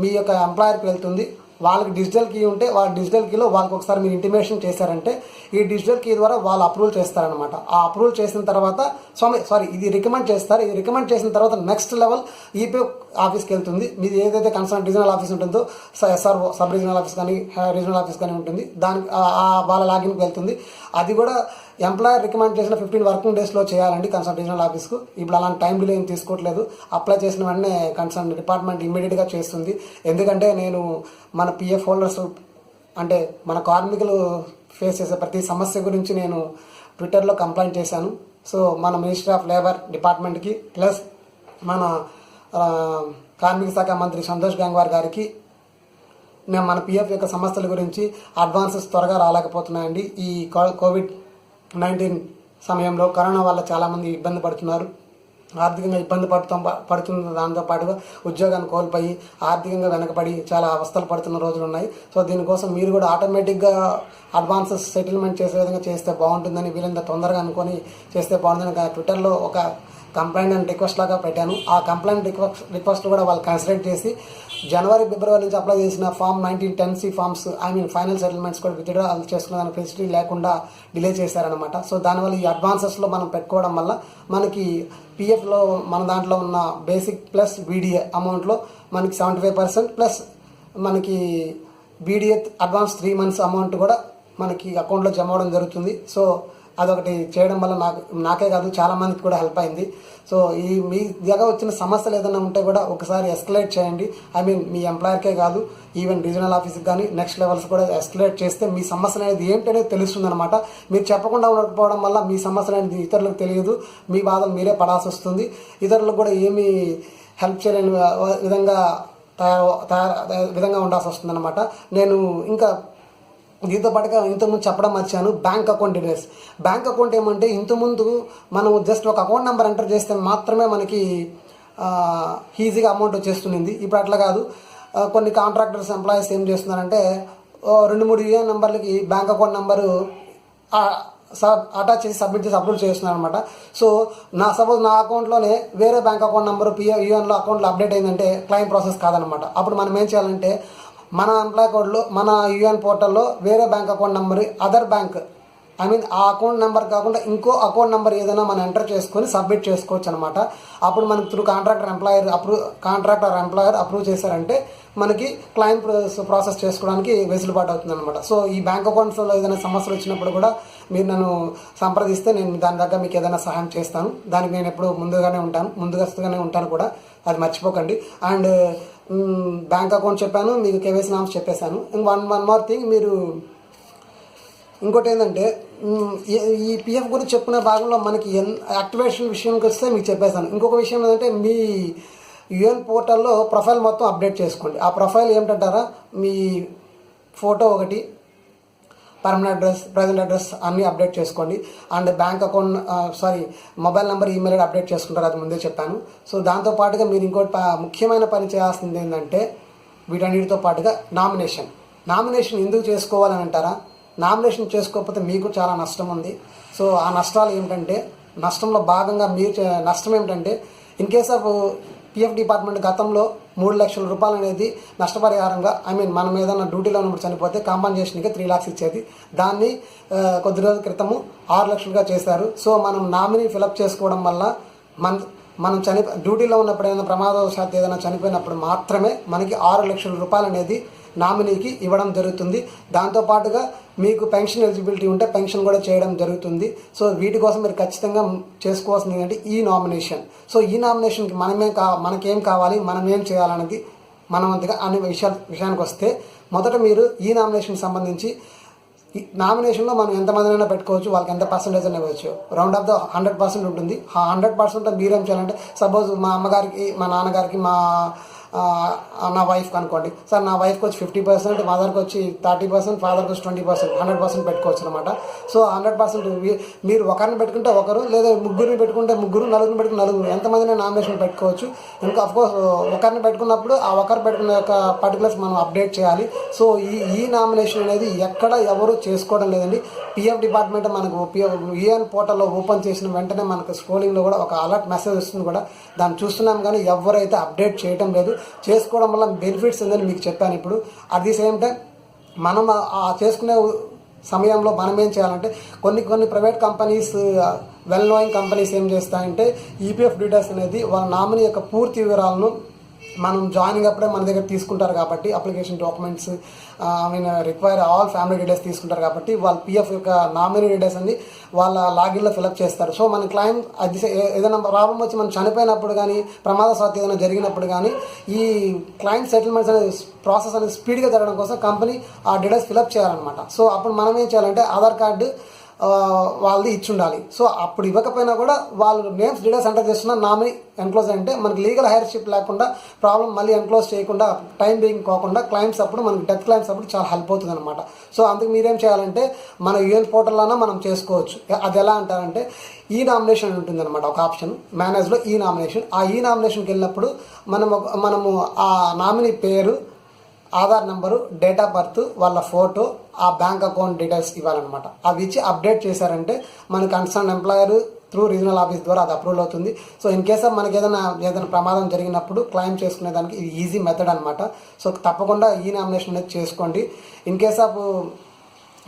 మీ యొక్క ఎంప్లాయర్కి వెళ్తుంది. వాళ్ళకి డిజిటల్ కీ ఉంటే వాళ్ళ డిజిటల్ కీలో వాళ్ళకి ఒకసారి మీరు ఇంటిమేషన్ చేశారంటే ఈ డిజిటల్ కీ ద్వారా వాళ్ళు అప్రూవల్ చేస్తారనమాట. ఆ అప్రూవల్ చేసిన తర్వాత ఇది రికమెండ్ చేస్తారు. ఇది రికమెండ్ చేసిన తర్వాత నెక్స్ట్ లెవెల్ ఈపీఎఫ్ ఆఫీస్కి వెళ్తుంది. మీది ఏదైతే కన్సర్న్ రీజనల్ ఆఫీస్ ఉంటుందో ఎస్ఆర్ఓ సబ్ రీజనల్ ఆఫీస్ కానీ రీజనల్ ఆఫీస్ కానీ ఉంటుంది, దానికి వాళ్ళ లాగిన్కి వెళ్తుంది. అది కూడా ఎంప్లాయర్ రికమెండ్ చేసిన 15 working daysలో చేయాలండి కన్సర్న్ రీజనల్ ఆఫీస్కు. ఇప్పుడు అలాంటి టైం డిలే ఏం తీసుకోవట్లేదు. అప్లై చేసిన వెంటనే కన్సర్న్ డిపార్ట్మెంట్ ఇమ్మీడియట్గా చేస్తుంది. ఎందుకంటే నేను మన పిఎఫ్ హోల్డర్స్ అంటే మన కార్మికులు ఫేస్ చేసే ప్రతి సమస్య గురించి నేను ట్విట్టర్లో కంప్లైంట్ చేశాను. సో మన మినిస్ట్రీ ఆఫ్ లేబర్ డిపార్ట్మెంట్కి ప్లస్ మన కార్మిక శాఖ మంత్రి సంతోష్ గంగ్వార్ గారికి నేను మన పిఎఫ్ యొక్క సమస్యల గురించి అడ్వాన్సెస్ త్వరగా రాలేకపోతున్నాయండి. ఈ COVID-19 సమయంలో కరోనా వల్ల చాలామంది ఇబ్బంది పడుతున్నారు. ఆర్థికంగా ఇబ్బంది పడుతున్న దాంతో పాటుగా ఉద్యోగాన్ని కోల్పోయి ఆర్థికంగా వెనకబడి చాలా అవస్థలు పడుతున్న రోజులు ఉన్నాయి. సో దీనికోసం మీరు కూడా ఆటోమేటిక్గా అడ్వాన్సెస్ సెటిల్మెంట్ చేసే విధంగా చేస్తే బాగుంటుందని, వీళ్ళంత తొందరగా అనుకొని చేస్తే బాగుంటుందని ట్విట్టర్లో ఒక కంప్లైంట్ అండ్ రిక్వెస్ట్ లాగా పెట్టాను. ఆ కంప్లైంట్ రిక్వెస్ట్ కూడా వాళ్ళు కన్సిడర్ చేసి జనవరి ఫిబ్రవరి నుంచి అప్లై చేసిన form 1910C forms final settlements కూడా విత్డ్రా చేసుకునే దాని ఫెసిలిటీ లేకుండా డిలే చేశారనమాట. సో దానివల్ల ఈ అడ్వాన్సెస్లో మనం పెట్టుకోవడం వల్ల మనకి పిఎఫ్లో మన దాంట్లో ఉన్న బేసిక్ ప్లస్ బీడీఏ అమౌంట్లో మనకి 75% ప్లస్ మనకి బీడీఏ అడ్వాన్స్ 3 months అమౌంట్ కూడా మనకి అకౌంట్లో జమ అవడం జరుగుతుంది. సో అదొకటి చేయడం వల్ల నాకే కాదు చాలా మందికి కూడా హెల్ప్ అయింది. సో మీ దగ్గర వచ్చిన సమస్యలు ఏదైనా ఉంటే కూడా ఒకసారి ఎస్కలేట్ చేయండి. ఐ మీన్ మీ ఎంప్లాయర్కే కాదు, ఈవెన్ రీజనల్ ఆఫీస్కి కానీ నెక్స్ట్ లెవెల్స్ కూడా ఎస్కలేట్ చేస్తే మీ సమస్యలు అనేది ఏంటనేది తెలుస్తుంది అనమాట. మీరు చెప్పకుండా ఉండకపోవడం వల్ల మీ సమస్యలు అనేది ఇతరులకు తెలియదు, మీ బాధలు మీరే పడాల్సి వస్తుంది. ఇతరులకు కూడా ఏమీ హెల్ప్ చేయలేని విధంగా ఉండాల్సి వస్తుంది అనమాట. నేను ఇంకా దీంతో పాటుగా ఇంతకుముందు చెప్పడం మర్చాను, bank account details. Bank account ఏమంటే ఇంతకుముందు మనం జస్ట్ ఒక అకౌంట్ నెంబర్ ఎంటర్ చేస్తే మాత్రమే మనకి ఈజీగా అమౌంట్ వచ్చేస్తుంది. ఇప్పుడు అట్లా కాదు. కొన్ని కాంట్రాక్టర్స్ ఎంప్లాయీస్ ఏం చేస్తున్నారంటే 2-3 యూఏఎన్ నెంబర్లకి బ్యాంక్ అకౌంట్ నెంబరు అటాచ్ చేసి సబ్మిట్ చేసి అప్లోడ్ చేస్తున్నారు అనమాట. సో సపోజ్ నా అకౌంట్లోనే వేరే బ్యాంక్ అకౌంట్ నెంబరు యూఎన్లో అకౌంట్లో అప్డేట్ అయిందంటే క్లెయిమ్ ప్రాసెస్ కాదనమాట. అప్పుడు మనం ఏం చేయాలంటే మన ఎంప్లాయ్ కోడ్లో మన యూఎన్ పోర్టల్లో వేరే bank account number other bank I mean ఆ అకౌంట్ నెంబర్ కాకుండా ఇంకో అకౌంట్ నెంబర్ ఏదైనా మనం ఎంటర్ చేసుకొని సబ్మిట్ చేసుకోవచ్చు అనమాట. అప్పుడు మనకి త్రూ కాంట్రాక్టర్ ఎంప్లాయర్ అప్రూవ్ చేశారంటే మనకి క్లెయిమ్ ప్రాసెస్ చేసుకోవడానికి వెసులుబాటు అవుతుంది అనమాట. సో ఈ బ్యాంక్ అకౌంట్స్లో ఏదైనా సమస్యలు వచ్చినప్పుడు కూడా మీరు నన్ను సంప్రదిస్తే నేను దాని దగ్గర మీకు ఏదైనా సహాయం చేస్తాను. దానికి నేను ఎప్పుడు ముందుగానే ఉంటాను కూడా, అది మర్చిపోకండి. అండ్ బ్యాంక్ అకౌంట్ చెప్పాను, మీకు కేవైసీ నామ్స్ చెప్పేశాను. వన్ మోర్ థింగ్, మీరు ఇంకోటి ఏంటంటే ఈ పిఎఫ్ గురించి చెప్పుకునే భాగంలో మనకి యాక్టివేషన్ విషయానికి వస్తే మీకు చెప్పేశాను. ఇంకొక విషయం ఏంటంటే మీ యూఎన్ పోర్టల్లో ప్రొఫైల్ మొత్తం అప్డేట్ చేసుకోండి. ఆ ప్రొఫైల్ ఏమిటంటారా, మీ ఫోటో ఒకటి, పర్మనెంట్ అడ్రస్, ప్రజెంట్ అడ్రస్ అన్నీ అప్డేట్ చేసుకోండి. And bank account mobile number, email update చేసుకుంటారు, అది ముందే చెప్పాను. సో దాంతోపాటుగా మీరు ఇంకోటి ముఖ్యమైన పని చేయాల్సింది ఏంటంటే వీటన్నిటితో పాటుగా నామినేషన్ ఎందుకు చేసుకోవాలని అంటారా, నామినేషన్ చేసుకోకపోతే మీకు చాలా నష్టం ఉంది. సో ఆ నష్టాలు ఏమిటంటే, నష్టంలో భాగంగా నష్టం ఏమిటంటే in case of PF department గతంలో 3 లక్షల రూపాయలు అనేది నష్టపరిహారంగా ఐ మీన్ మనం ఏదైనా డ్యూటీలో ఉన్నప్పుడు చనిపోతే కాంపన్సేషన్గా 3 lakhs ఇచ్చేది. దాన్ని కొద్ది రోజుల క్రితము 6 లక్షలుగా చేశారు. సో మనం నామినీ ఫిలప్ చేసుకోవడం వల్ల మనం డ్యూటీలో ఉన్నప్పుడు ఏదైనా ప్రమాదవశాత్తు ఏదైనా చనిపోయినప్పుడు మాత్రమే మనకి 6 లక్షల రూపాయలు అనేది నామినీకి ఇవ్వడం జరుగుతుంది. దాంతోపాటుగా మీకు పెన్షన్ ఎలిజిబిలిటీ ఉంటే పెన్షన్ కూడా చేయడం జరుగుతుంది. సో వీటి కోసం మీరు ఖచ్చితంగా చేసుకోవాల్సింది ఏంటంటే ఈ నామినేషన్. సో ఈ నామినేషన్కి మనకేం కావాలి, మనం ఏం చేయాలనేది మనమంతగా అనే విషయానికి వస్తే మొదట మీరు ఈ నామినేషన్కి సంబంధించి నామినేషన్లో మనం ఎంతమందినైనా పెట్టుకోవచ్చు, వాళ్ళకి ఎంత పర్సెంటేజ్ అని ఇవ్వచ్చు. రౌండ్ ఆఫ్ ద 100% ఉంటుంది. ఆ 100% మీరేం చేయాలంటే సపోజ్ మా అమ్మగారికి, మా నాన్నగారికి, నా వైఫ్కి అనుకోండి, సార్ నా వైఫ్కి వచ్చి 50%, మదర్కి వచ్చి 30%, ఫాదర్కి వచ్చి 20%, 100% పెట్టుకోవచ్చు అనమాట. సో 100% మీరు ఒకరిని పెట్టుకుంటే ఒకరు, లేదా ముగ్గురిని పెట్టుకుంటే ముగ్గురు, నలుగురిని పెట్టుకుంటే నలుగురు, ఎంతమందిని నామినేషన్ పెట్టుకోవచ్చు. ఇంకా అఫ్కోర్స్ ఒకరిని పెట్టుకున్నప్పుడు ఆ ఒకరు పెట్టుకున్న యొక్క పర్టికులర్స్ మనం అప్డేట్ చేయాలి. సో ఈ నామినేషన్ అనేది ఎక్కడ ఎవరు చేసుకోవడం లేదండి. పిఎఫ్ డిపార్ట్మెంట్ మనకు యూఎన్ పోర్టల్లో ఓపెన్ చేసిన వెంటనే మనకు స్క్రోలింగ్లో కూడా ఒక అలర్ట్ మెసేజ్ వస్తుంది కూడా, దాన్ని చూస్తున్నాం కానీ ఎవరైతే అప్డేట్ చేయటం లేదు. చేసుకోవడం వల్ల బెనిఫిట్స్ ఉందని మీకు చెప్పాను. ఇప్పుడు అట్ ది సేమ్ టైం మనం చేసుకునే సమయంలో మనం ఏం చేయాలంటే కొన్ని private companies, well knowing companies ఏం చేస్తాయంటే ఈపీఎఫ్ డీటెయిల్స్ అనేది వాళ్ళ నామినీ యొక్క పూర్తి వివరాలను మనం జాయినింగ్ అప్పుడే మన దగ్గర తీసుకుంటారు కాబట్టి application documents require all family details తీసుకుంటారు కాబట్టి వాళ్ళ పిఎఫ్ యొక్క నామినీ డీటెయిల్స్ అన్ని వాళ్ళ లాగిన్లో ఫిలప్ చేస్తారు. సో మన క్లైమ్ ఏదైనా ప్రాబ్లం వచ్చి మనం చనిపోయినప్పుడు కానీ, ప్రమాదవశాత్తు ఏదైనా జరిగినప్పుడు కానీ ఈ క్లైమ్ సెటిల్మెంట్స్ అనేది ప్రాసెస్ అనేది స్పీడ్గా జరగడం కోసం కంపెనీ ఆ డీటెయిల్స్ ఫిలప్ చేయాలన్నమాట. సో అప్పుడు మనం ఏం చేయాలంటే ఆధార్ కార్డు వాళ్ళది ఇచ్చి ఉండాలి. సో అప్పుడు ఇవ్వకపోయినా కూడా వాళ్ళు నేమ్స్ డీటెయిల్స్ ఎంటర్ చేస్తున్న నామినీ ఎన్క్లోజ్ అంటే మనకి లీగల్ హైర్షిప్ లేకుండా ప్రాబ్లం మళ్ళీ ఎన్క్లోజ్ చేయకుండా టైం బీయింగ్ కాకుండా క్లైమ్స్ అప్పుడు మనకి డెత్ క్లైమ్స్ అప్పుడు చాలా హెల్ప్ అవుతుంది అనమాట. సో అందుకు మీరేం చేయాలంటే మన యూఎన్ పోర్టల్లోనే మనం చేసుకోవచ్చు. అది ఎలా అంటారంటే ఈ నామినేషన్ ఉంటుంది అనమాట, ఒక ఆప్షన్ మేనేజ్లో ఈ నామినేషన్. ఆ ఈ నామినేషన్కి వెళ్ళినప్పుడు మనము ఆ నామినీ పేరు, Aadhaar number, date of birth, వాళ్ళ ఫోటో, ఆ బ్యాంక్ అకౌంట్ డీటెయిల్స్ ఇవ్వాలన్నమాట. అవి ఇచ్చి అప్డేట్ చేశారంటే మన concern employer through regional office ద్వారా అది అప్రూవల్ అవుతుంది. సో ఇన్ కేస్ ఆఫ్ మనకి ఏదైనా ప్రమాదం జరిగినప్పుడు క్లెయిమ్ చేసుకునే దానికి ఇది ఈజీ మెథడ్ అనమాట. సో తప్పకుండా ఈ నామినేషన్ అనేది చేసుకోండి. ఇన్ కేస్ ఆఫ్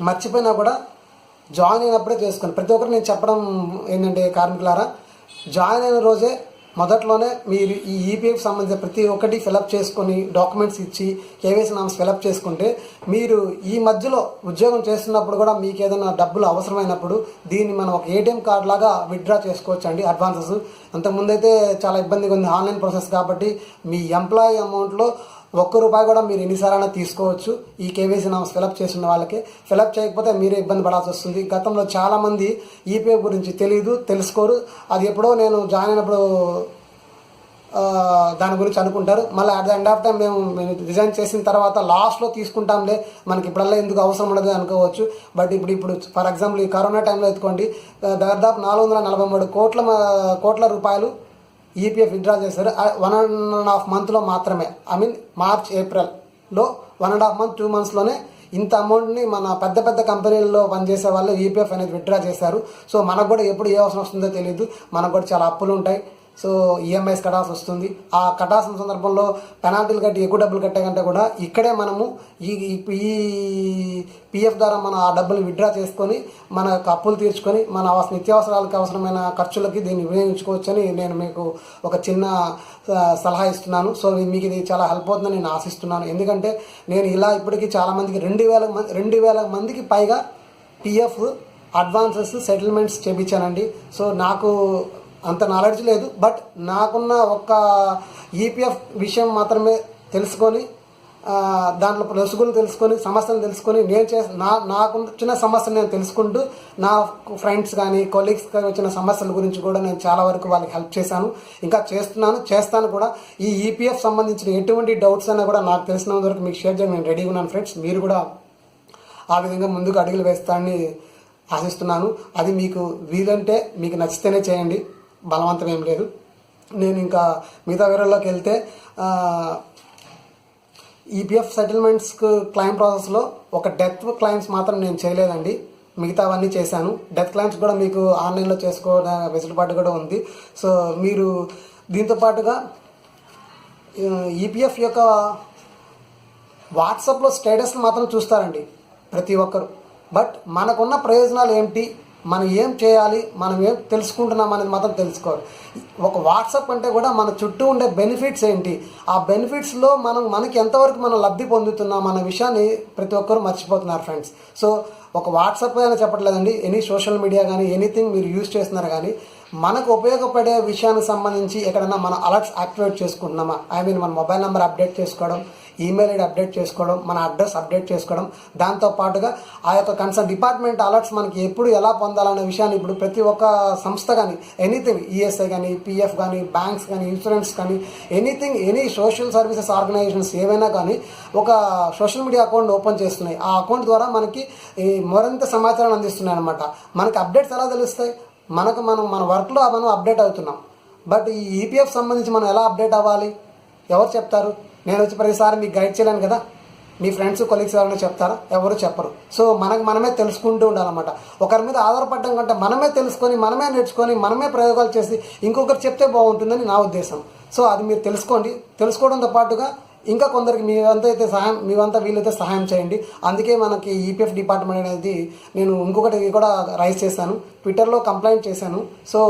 మర్చిపోయినా కూడా జాయిన్ అయినప్పుడే చేసుకోండి. ప్రతి ఒక్కరు నేను చెప్పడం ఏంటంటే కార్మికులారా, జాయిన్ అయిన రోజే మొదట్లోనే మీరు ఈ ఈపీఎఫ్ సంబంధించిన ప్రతి ఒక్కటి ఫిలప్ చేసుకొని డాక్యుమెంట్స్ ఇచ్చి కేవైసీ నామ్స్ ఫిలప్ చేసుకుంటే మీరు ఈ మధ్యలో ఉద్యోగం చేస్తున్నప్పుడు కూడా మీకు ఏదైనా డబ్బులు అవసరమైనప్పుడు దీన్ని మనం ఒక ఏటీఎం కార్డ్ లాగా విత్డ్రా చేసుకోవచ్చు అండి అడ్వాన్సెస్. అంతకుముందైతే చాలా ఇబ్బందిగా ఉంది ఆన్లైన్ ప్రాసెస్ కాబట్టి మీ ఎంప్లాయీ అమౌంట్లో ₹1 కూడా మీరు ఎన్నిసార్లు తీసుకోవచ్చు ఈ కేవైసీ నామ్స్ ఫిలప్ చేసిన వాళ్ళకి. ఫిలప్ చేయకపోతే మీరే ఇబ్బంది పడాల్సి వస్తుంది. గతంలో చాలామంది ఈపీఎఫ్ గురించి తెలుసుకోరు. అది ఎప్పుడో నేను జాయిన్ అయినప్పుడు దాని గురించి అనుకుంటారు. మళ్ళీ at the end of time మేము రిజైన్ చేసిన తర్వాత లాస్ట్లో తీసుకుంటాంలే మనకి ఇప్పుడల్లా ఎందుకు అవసరం ఉండదు అనుకోవచ్చు. బట్ ఇప్పుడు ఫర్ ఎగ్జాంపుల్ ఈ కరోనా టైంలో ఎత్తుకోండి దాదాపు 443 కోట్ల రూపాయలు ఈపీఎఫ్ విత్డ్రా చేశారు 1.5 మంత్లో మాత్రమే. ఐ మీన్ మార్చ్ ఏప్రిల్లో 1.5 మంత్ 2 మంత్స్లోనే ఇంత అమౌంట్ని మన పెద్ద కంపెనీల్లో పనిచేసే వాళ్ళు ఈపీఎఫ్ అనేది విత్డ్రా చేశారు. సో మనకు కూడా ఎప్పుడు ఏ అవసరం వస్తుందో తెలియదు. మనకు కూడా చాలా అప్పులు ఉంటాయి. సో ఈఎంఐస్ కట్టాల్సి వస్తుంది. ఆ కట్టాల్సిన సందర్భంలో పెనాల్టీలు కట్టి ఎక్కువ డబ్బులు కట్టే కంటే కూడా ఇక్కడే మనము ఈ పిఎఫ్ ద్వారా మనం ఆ డబ్బులు విత్డ్రా చేసుకొని మన అప్పులు తీర్చుకొని మన నిత్యావసరాలకు అవసరమైన ఖర్చులకి దీన్ని వినియోగించుకోవచ్చని నేను మీకు ఒక చిన్న సలహా ఇస్తున్నాను. సో మీకు ఇది చాలా హెల్ప్ అవుతుందని నేను ఆశిస్తున్నాను. ఎందుకంటే నేను ఇలా ఇప్పటికీ చాలామందికి 2,000 మందికి పైగా పిఎఫ్ అడ్వాన్సెస్ సెటిల్మెంట్స్ చేయించానండి. సో నాకు అంత నాలెడ్జ్ లేదు. బట్ నాకున్న ఒక ఈపీఎఫ్ విషయం మాత్రమే తెలుసుకొని దాంట్లో లొసుగులు తెలుసుకొని సమస్యలు తెలుసుకొని నాకు వచ్చిన సమస్యలు నేను తెలుసుకుంటూ నా ఫ్రెండ్స్ కానీ కొలీగ్స్ కానీ వచ్చిన సమస్యల గురించి కూడా నేను చాలా వరకు వాళ్ళకి హెల్ప్ చేశాను. ఇంకా చేస్తాను కూడా. ఈ ఈపీఎఫ్ సంబంధించిన ఎటువంటి డౌట్స్ అయినా కూడా నాకు తెలిసినంత వరకు మీకు షేర్ చేయడం నేను రెడీగా ఉన్నాను ఫ్రెండ్స్. మీరు కూడా ఆ విధంగా ముందుకు అడుగులు వేస్తారని ఆశిస్తున్నాను. అది మీకు వీలంటే మీకు నచ్చితేనే చేయండి, బలవంతం ఏం లేదు. నేను ఇంకా మిగతా వివరాల్లోకి వెళ్తే ఈపీఎఫ్ సెటిల్మెంట్స్ క్లైమ్ ప్రాసెస్లో ఒక డెత్ క్లైమ్స్ మాత్రం నేను చేయలేదండి. మిగతావన్నీ చేశాను. డెత్ క్లైమ్స్ కూడా మీకు ఆన్లైన్లో చేసుకోవడం వెసులుబాటు కూడా ఉంది. సో మీరు దీంతో పాటుగా ఈపీఎఫ్ యొక్క వాట్సాప్లో స్టేటస్ మాత్రం చూస్తారండి ప్రతి ఒక్కరు. బట్ మనకున్న ప్రయోజనాలు ఏంటి, మనం ఏం చేయాలి, మనం ఏం తెలుసుకుంటున్నాం అనేది మాత్రం తెలుసుకోవాలి. ఒక వాట్సాప్ అంటే కూడా మన చుట్టూ ఉండే బెనిఫిట్స్ ఏంటి, ఆ బెనిఫిట్స్లో మనకి ఎంతవరకు మనం లబ్ధి పొందుతున్నాం అన్న విషయాన్ని ప్రతి ఒక్కరు మర్చిపోతున్నారు ఫ్రెండ్స్. సో ఒక వాట్సాప్ అని చెప్పట్లేదండి, ఎనీ సోషల్ మీడియా కానీ ఎనీథింగ్ మీరు యూజ్ చేస్తున్నారు కానీ మనకు ఉపయోగపడే విషయానికి సంబంధించి ఎక్కడైనా మన అలర్ట్స్ యాక్టివేట్ చేసుకుంటున్నామా, ఐ మీన్ మన మొబైల్ నెంబర్ అప్డేట్ చేసుకోవడం, ఈమెయిల్ ఐడి అప్డేట్ చేసుకోవడం, మన అడ్రస్ అప్డేట్ చేసుకోవడం, దాంతోపాటుగా ఆ యొక్క కన్సర్న్ డిపార్ట్మెంట్ అలర్ట్స్ మనకి ఎప్పుడు ఎలా పొందాలనే విషయాన్ని ఇప్పుడు ప్రతి ఒక్క సంస్థ కానీ ఎనీథింగ్ ఈఎస్ఐ కానీ పిఎఫ్ కానీ బ్యాంక్స్ కానీ ఇన్సూరెన్స్ కానీ anything any social services organisations ఏవైనా కానీ ఒక సోషల్ మీడియా అకౌంట్ ఓపెన్ చేస్తున్నాయి. ఆ అకౌంట్ ద్వారా మనకి మరింత సమాచారాన్ని అందిస్తున్నాయి అనమాట. మనకి అప్డేట్స్ ఎలా తెలుస్తాయి, మన వర్క్లో మనం అప్డేట్ అవుతున్నాం. బట్ ఈ ఈపీఎఫ్ సంబంధించి మనం ఎలా అప్డేట్ అవ్వాలి, ఎవరు చెప్తారు? నేను వచ్చి ప్రతిసారి మీకు గైడ్ చేయలేను కదా. మీ ఫ్రెండ్స్ కొలీగ్స్ ఎవరైనా చెప్తారా? ఎవరు చెప్పరు. సో మనమే తెలుసుకుంటూ ఉండాలన్నమాట. ఒకరి మీద ఆధారపడడం కంటే మనమే తెలుసుకొని మనమే నేర్చుకొని మనమే ప్రయోగాలు చేసి ఇంకొకరు చెప్తే బాగుంటుందని నా ఉద్దేశం. సో అది మీరు తెలుసుకోండి. తెలుసుకోవడంతో పాటుగా ఇంకా కొందరికి మీవంతా వీలైతే సహాయం చేయండి. అందుకే మనకి ఈపీఎఫ్ డిపార్ట్మెంట్ అనేది నేను ఇంకొకటి కూడా రైజ్ చేశాను, ట్విట్టర్లో కంప్లైంట్ చేశాను. సో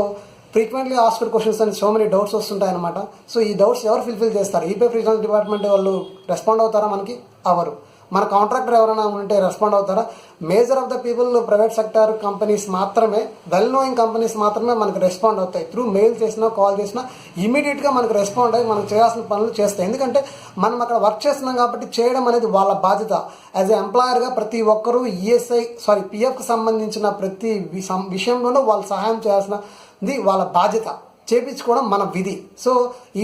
ఫ్రీక్వెంట్లీ ఆస్క్డ్ క్వశ్చన్స్ అని సో మెనీ డౌట్స్ వస్తుంటాయన్నమాట. సో ఈ డౌట్స్ ఎవరు ఫుల్ఫిల్ చేస్తారు? ఈపీఎఫ్ రీజనల్ డిపార్ట్మెంట్ వాళ్ళు రెస్పాండ్ అవుతారా? మనకి అవరు. మన కాంట్రాక్టర్ ఎవరైనా ఉంటే రెస్పాండ్ అవుతారా? Major of the people private sector companies మాత్రమే, వెల్ నోయింగ్ కంపెనీస్ మాత్రమే మనకు రెస్పాండ్ అవుతాయి. త్రూ మెయిల్ చేసినా కాల్ చేసినా ఇమీడియట్గా మనకు రెస్పాండ్ అయ్యి మనం చేయాల్సిన పనులు చేస్తాయి. ఎందుకంటే మనం అక్కడ వర్క్ చేస్తున్నాం కాబట్టి చేయడం అనేది వాళ్ళ బాధ్యత. యాజ్ ఎ ఎంప్లాయర్గా ప్రతి ఒక్కరూ పిఎఫ్కి సంబంధించిన ప్రతి విషయంలోనూ వాళ్ళు సహాయం చేయాల్సినది వాళ్ళ బాధ్యత. చేయించుకోవడం మన విధి. సో ఈ